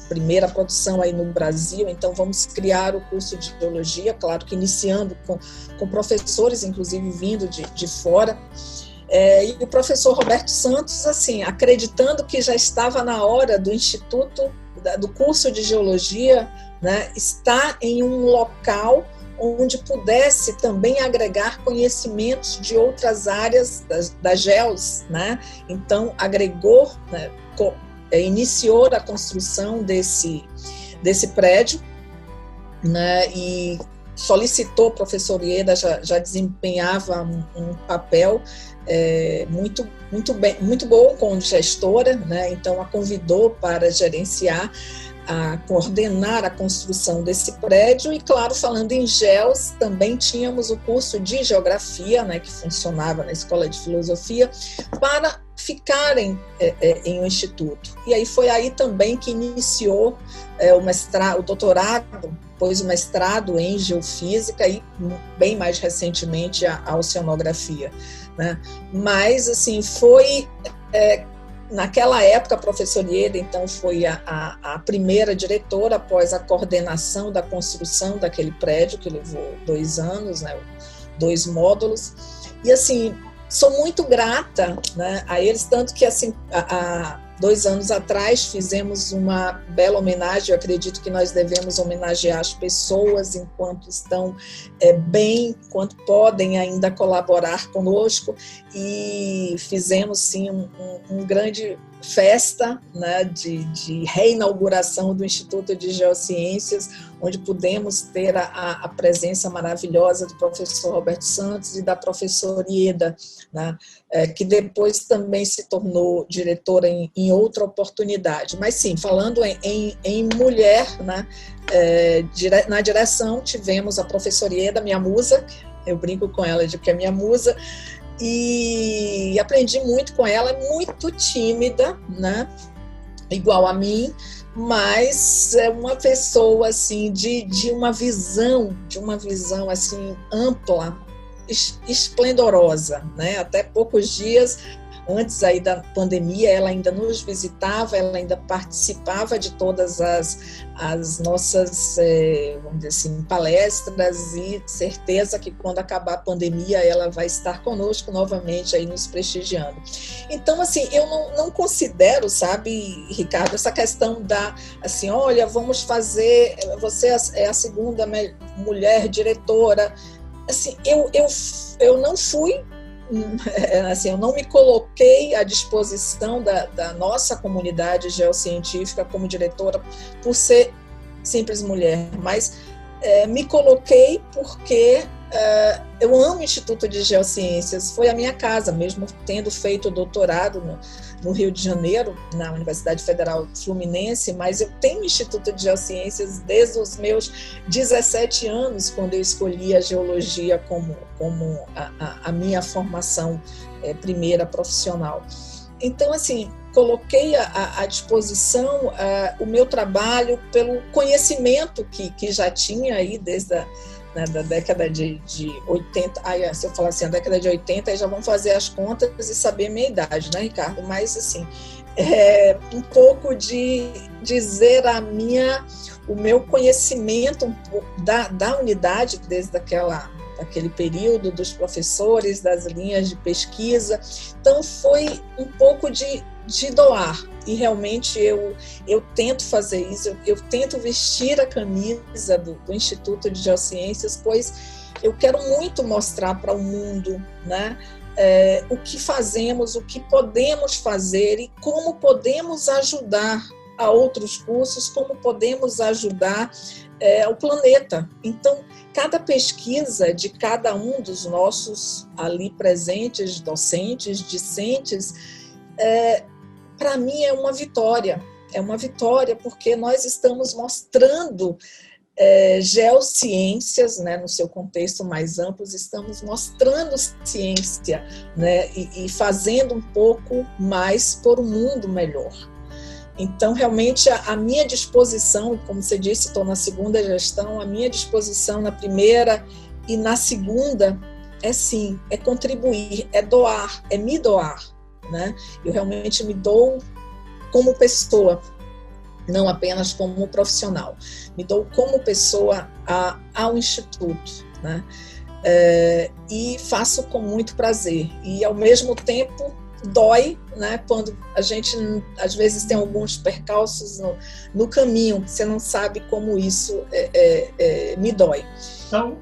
Primeira produção aí no Brasil, então vamos criar o curso de geologia, claro que iniciando com professores, inclusive vindo de fora, e o professor Roberto Santos, assim, acreditando que já estava na hora do Instituto, do curso de geologia, né, estar em um local onde pudesse também agregar conhecimentos de outras áreas das geos, né? Então agregou, né, iniciou a construção desse prédio, né, e solicitou, o professor Ieda já desempenhava um papel muito bom como gestora, né, então a convidou para gerenciar a coordenar a construção desse prédio e, claro, falando em GEOS, também tínhamos o curso de Geografia, né, que funcionava na Escola de Filosofia, para ficarem em um instituto. E aí foi aí também que iniciou o doutorado, depois o mestrado em Geofísica e, bem mais recentemente, a Oceanografia, né? Mas, assim, foi... naquela época, a professora Ieda, então, foi a primeira diretora após a coordenação da construção daquele prédio, que levou 2 anos, né, 2 módulos. E, assim, sou muito grata, né, a eles, tanto que, assim, há 2 anos atrás fizemos uma bela homenagem. Eu acredito que nós devemos homenagear as pessoas enquanto estão bem, enquanto podem ainda colaborar conosco, e fizemos sim um grande festa, né, de reinauguração do Instituto de Geociências, onde pudemos ter a presença maravilhosa do professor Roberto Santos e da professora Ieda, né, que depois também se tornou diretora em outra oportunidade. Mas sim, falando em mulher, né, na direção tivemos a professora Ieda, minha musa, eu brinco com ela de que é minha musa, e aprendi muito com ela. É muito tímida, né, igual a mim, mas é uma pessoa assim de uma visão assim ampla, esplendorosa, né? Até poucos dias antes aí da pandemia, ela ainda nos visitava, ela ainda participava de todas as nossas, vamos dizer assim, palestras, e certeza que quando acabar a pandemia ela vai estar conosco novamente aí nos prestigiando. Então, assim, eu não considero, sabe, Ricardo, essa questão assim, olha, vamos fazer, você é a segunda mulher diretora. Assim, eu não fui, assim, eu não me coloquei à disposição da nossa comunidade geocientífica como diretora por ser simples mulher, mas me coloquei porque eu amo o Instituto de Geociências, foi a minha casa, mesmo tendo feito o doutorado no Rio de Janeiro, na Universidade Federal Fluminense, mas eu tenho o Instituto de Geociências desde os meus 17 anos, quando eu escolhi a geologia como a minha formação primeira profissional. Então, assim, coloquei à disposição o meu trabalho pelo conhecimento que já tinha aí desde da década de 80, se eu falar assim, a década de 80, aí já vão fazer as contas e saber a minha idade, né, Ricardo? Mas, assim, um pouco de dizer o meu conhecimento um pouco da unidade, desde aquele período, dos professores, das linhas de pesquisa. Então, foi um pouco de doar, e realmente eu tento fazer isso, eu tento vestir a camisa do Instituto de Geociências, pois eu quero muito mostrar para o mundo, né, o que fazemos, o que podemos fazer e como podemos ajudar a outros cursos, como podemos ajudar o planeta. Então, cada pesquisa de cada um dos nossos ali presentes, docentes, discentes, para mim é uma vitória porque nós estamos mostrando geociências, né, no seu contexto mais amplo, estamos mostrando ciência, né, e fazendo um pouco mais por um mundo melhor. Então, realmente, a minha disposição, como você disse, estou na segunda gestão, a minha disposição na primeira e na segunda sim, é contribuir, é doar, é me doar, né? Eu realmente me dou como pessoa, não apenas como profissional. Me dou como pessoa ao Instituto, né? E faço com muito prazer. E, ao mesmo tempo, dói, né, quando a gente, às vezes, tem alguns percalços no caminho, você não sabe como isso me dói. São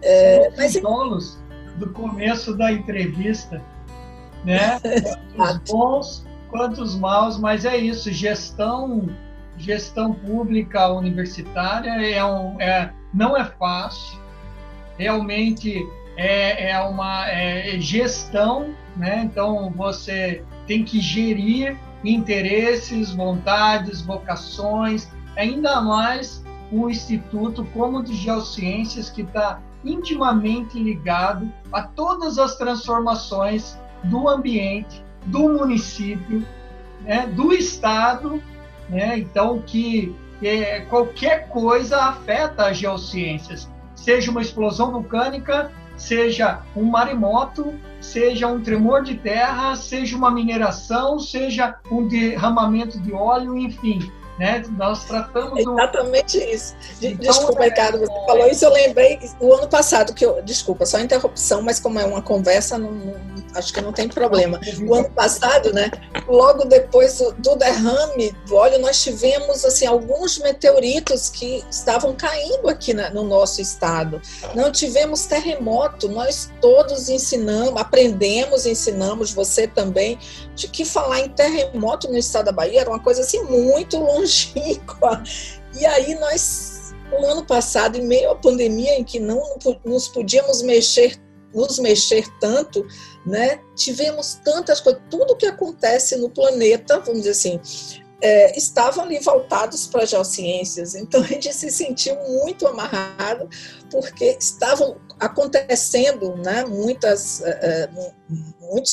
os solos do começo da entrevista, né? Os bons quanto os maus, mas é isso, gestão pública universitária não é fácil, realmente é uma gestão, né? Então você tem que gerir interesses, vontades, vocações, ainda mais um instituto como o de Geociências, que está intimamente ligado a todas as transformações do ambiente, do município, né, do estado, né? Então, que qualquer coisa afeta as geociências, seja uma explosão vulcânica, seja um maremoto, seja um tremor de terra, seja uma mineração, seja um derramamento de óleo, enfim, né? Nós tratamos exatamente isso. Desculpa, Ricardo, você falou isso, eu lembrei do ano passado, desculpa, só interrupção, mas como é uma conversa, acho que não tem problema. O ano passado, né, logo depois do derrame do óleo, nós tivemos assim, alguns meteoritos que estavam caindo aqui no nosso estado. Não tivemos terremoto, nós todos ensinamos, você também, de que falar em terremoto no estado da Bahia era uma coisa assim muito longínqua. E aí nós, no ano passado, em meio à pandemia, em que não nos podíamos nos mexer tanto, né? Tivemos tantas coisas, tudo que acontece no planeta, vamos dizer assim, estavam ali voltados para as geociências. Então a gente se sentiu muito amarrado, porque estavam acontecendo, né, muitos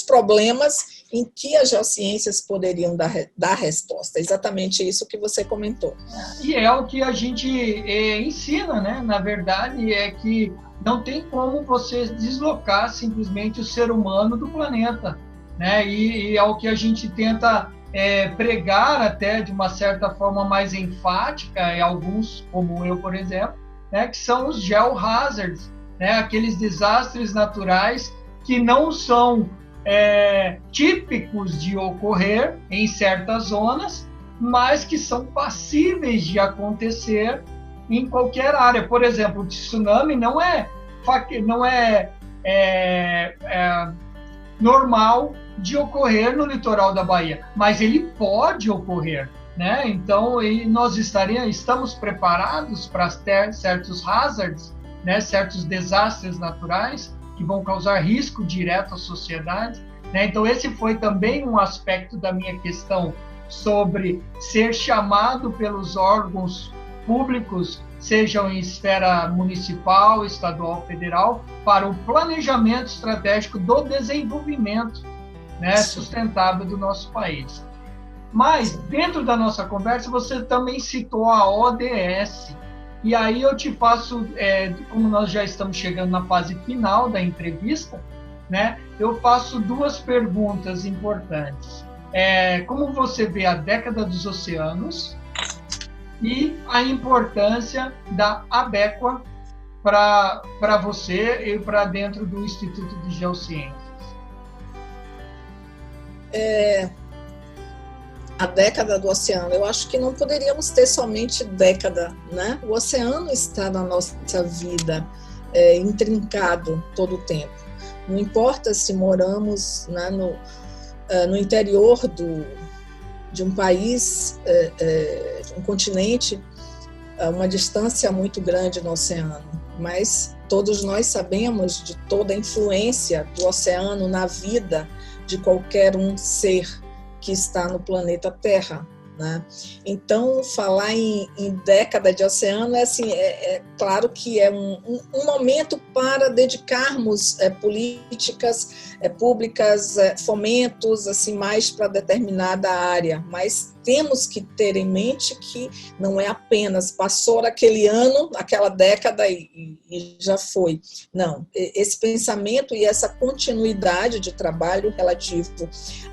problemas em que as geociências poderiam dar resposta. Exatamente isso que você comentou. E é o que a gente ensina, né? Na verdade, é que não tem como você deslocar simplesmente o ser humano do planeta, né? E é o que a gente tenta pregar até de uma certa forma mais enfática, em alguns, como eu, por exemplo, né? Que são os geohazards, né? Aqueles desastres naturais que não são típicos de ocorrer em certas zonas, mas que são passíveis de acontecer em qualquer área. Por exemplo, o tsunami não é normal de ocorrer no litoral da Bahia, mas ele pode ocorrer, né? Então, nós estamos preparados para certos hazards, né? Certos desastres naturais que vão causar risco direto à sociedade, né? Então, esse foi também um aspecto da minha questão sobre ser chamado pelos órgãos públicos, sejam em esfera municipal, estadual, federal, para o planejamento estratégico do desenvolvimento, né, sustentável do nosso país. Mas, dentro da nossa conversa, você também citou a ODS, e aí eu te faço, como nós já estamos chegando na fase final da entrevista, né, eu faço duas perguntas importantes. Como você vê a década dos oceanos e a importância da ABECOA para você e para dentro do Instituto de Geociências? A década do oceano, eu acho que não poderíamos ter somente década, né? O oceano está na nossa vida, intrincado todo o tempo. Não importa se moramos, né, no interior de um país, de um continente, uma distância muito grande no oceano, mas todos nós sabemos de toda a influência do oceano na vida de qualquer um ser que está no planeta Terra, né? Então, falar em década de oceano é claro que é um momento para dedicarmos políticas públicas, fomentos assim, mais para determinada área, mas temos que ter em mente que não é apenas passou aquele ano, aquela década e já foi. Não, esse pensamento e essa continuidade de trabalho relativo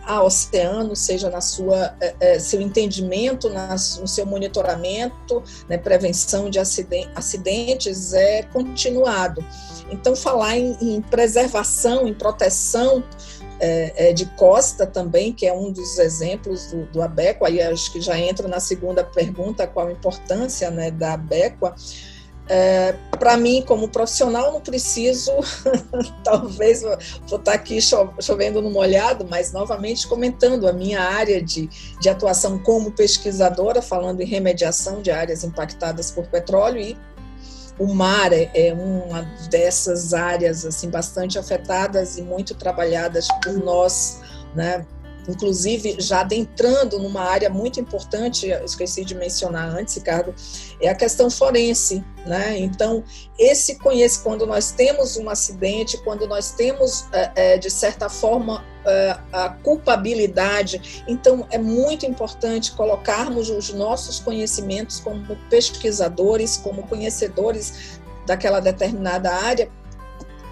ao oceano, seja na seu entendimento, no seu monitoramento, né, prevenção de acidentes, é continuado. Então, falar em preservação, em proteção de costa também, que é um dos exemplos do ABECOA, aí acho que já entra na segunda pergunta, qual a importância, né, da ABECOA. Para mim, como profissional, não preciso, talvez vou estar aqui chovendo no molhado, mas novamente comentando a minha área de atuação como pesquisadora, falando em remediação de áreas impactadas por petróleo, e o mar é uma dessas áreas assim, bastante afetadas e muito trabalhadas por nós, né, inclusive já adentrando numa área muito importante, eu esqueci de mencionar antes, Ricardo, é a questão forense, né? Então, quando nós temos um acidente, quando nós temos, de certa forma, a culpabilidade, então é muito importante colocarmos os nossos conhecimentos como pesquisadores, como conhecedores daquela determinada área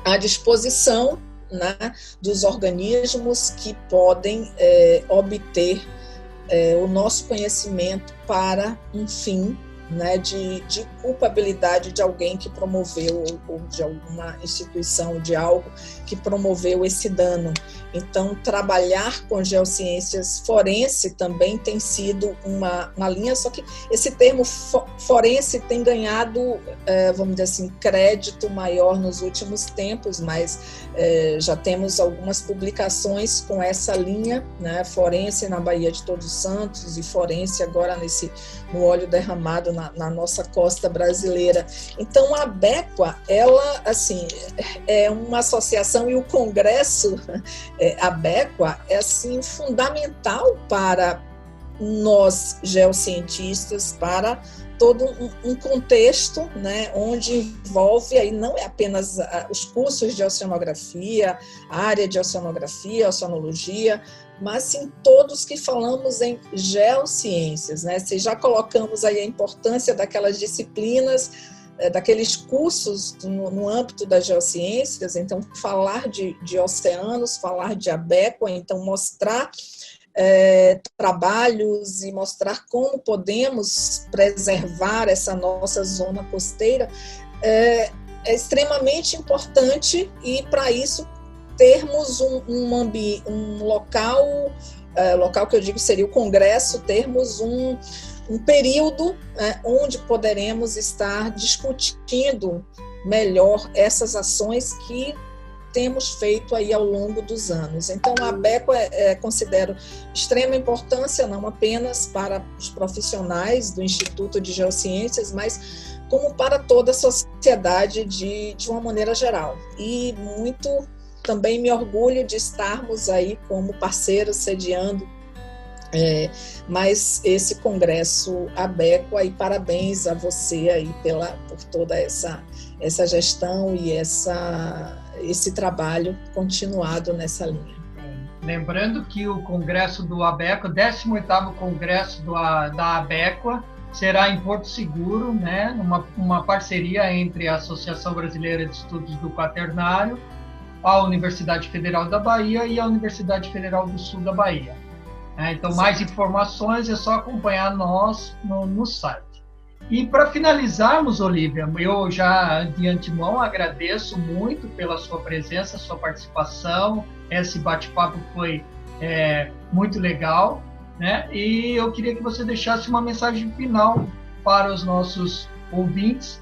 à disposição, né, dos organismos que podem obter o nosso conhecimento para um fim, né, de culpabilidade de alguém que promoveu, ou de alguma instituição, de algo que promoveu esse dano. Então, trabalhar com geociências forense também tem sido uma linha, só que esse termo forense tem ganhado, vamos dizer assim, crédito maior nos últimos tempos, mas já temos algumas publicações com essa linha, né, forense na Baía de Todos os Santos e forense agora no óleo derramado na nossa costa brasileira. Então, a ABEQUA, ela, assim, é uma associação, e o Congresso ABEQUA é, assim, fundamental para nós, geocientistas, para todo um contexto, né, onde envolve, aí não é apenas os cursos de oceanografia, a área de oceanografia, oceanologia, mas sim todos que falamos em geociências, né? Se já colocamos aí a importância daquelas disciplinas, daqueles cursos no âmbito das geociências, então falar de oceanos, falar de ABEQUA, então mostrar trabalhos e mostrar como podemos preservar essa nossa zona costeira é extremamente importante, e para isso termos um local que eu digo seria o Congresso, termos um período onde poderemos estar discutindo melhor essas ações que temos feito aí ao longo dos anos. Então, a ABEQUA considero extrema importância, não apenas para os profissionais do Instituto de Geociências, mas como para toda a sociedade de uma maneira geral. E muito também me orgulho de estarmos aí como parceiros sediando mais esse congresso ABEQUA, e parabéns a você aí por toda essa gestão e esse trabalho continuado nessa linha. Lembrando que o congresso do ABEQUA, 18º congresso da ABEQUA, será em Porto Seguro, né, uma parceria entre a Associação Brasileira de Estudos do Quaternário, a Universidade Federal da Bahia e a Universidade Federal do Sul da Bahia. Então, mais informações é só acompanhar nós no site. E para finalizarmos, Olívia, eu já de antemão agradeço muito pela sua presença, sua participação. Esse bate-papo foi muito legal, né? E eu queria que você deixasse uma mensagem final para os nossos ouvintes,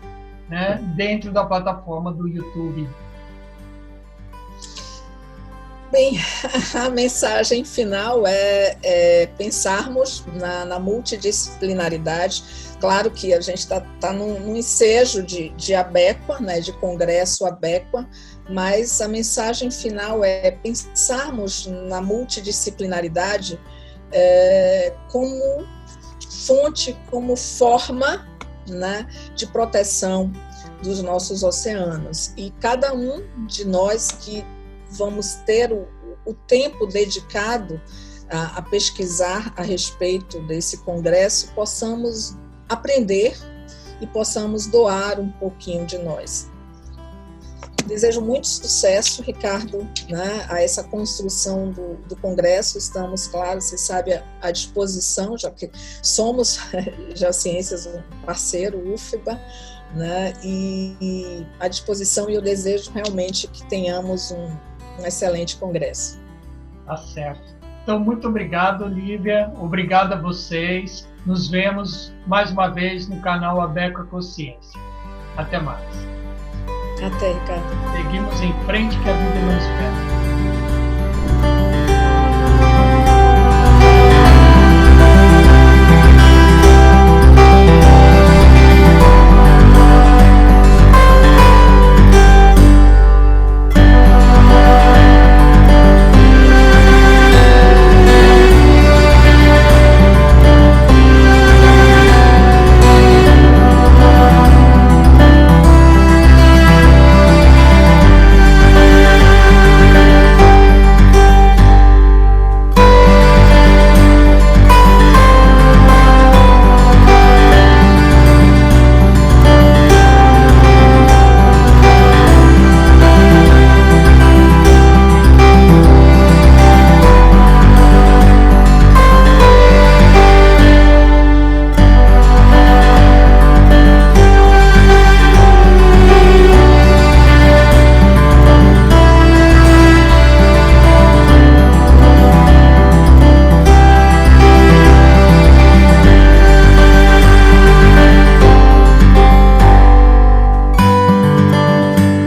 né, dentro da plataforma do YouTube. Bem, a mensagem final é pensarmos na multidisciplinaridade. Claro que a gente está num ensejo de ABEQUA, né, de congresso ABEQUA, mas a mensagem final é pensarmos na multidisciplinaridade como fonte, como forma, né, de proteção dos nossos oceanos. E cada um de nós que vamos ter o tempo dedicado a pesquisar a respeito desse congresso, possamos aprender e possamos doar um pouquinho de nós. Desejo muito sucesso, Ricardo, né, a essa construção do congresso. Estamos, claro, você sabe, à disposição, já que somos Geociências, um parceiro, UFBA, né, e à disposição, e eu desejo realmente que tenhamos um excelente congresso. Tá certo. Então, muito obrigado, Olívia. Obrigado a vocês. Nos vemos mais uma vez no canal ABEQUA Consciência. Até mais. Até, Ricardo. Seguimos em frente, que a vida não espera.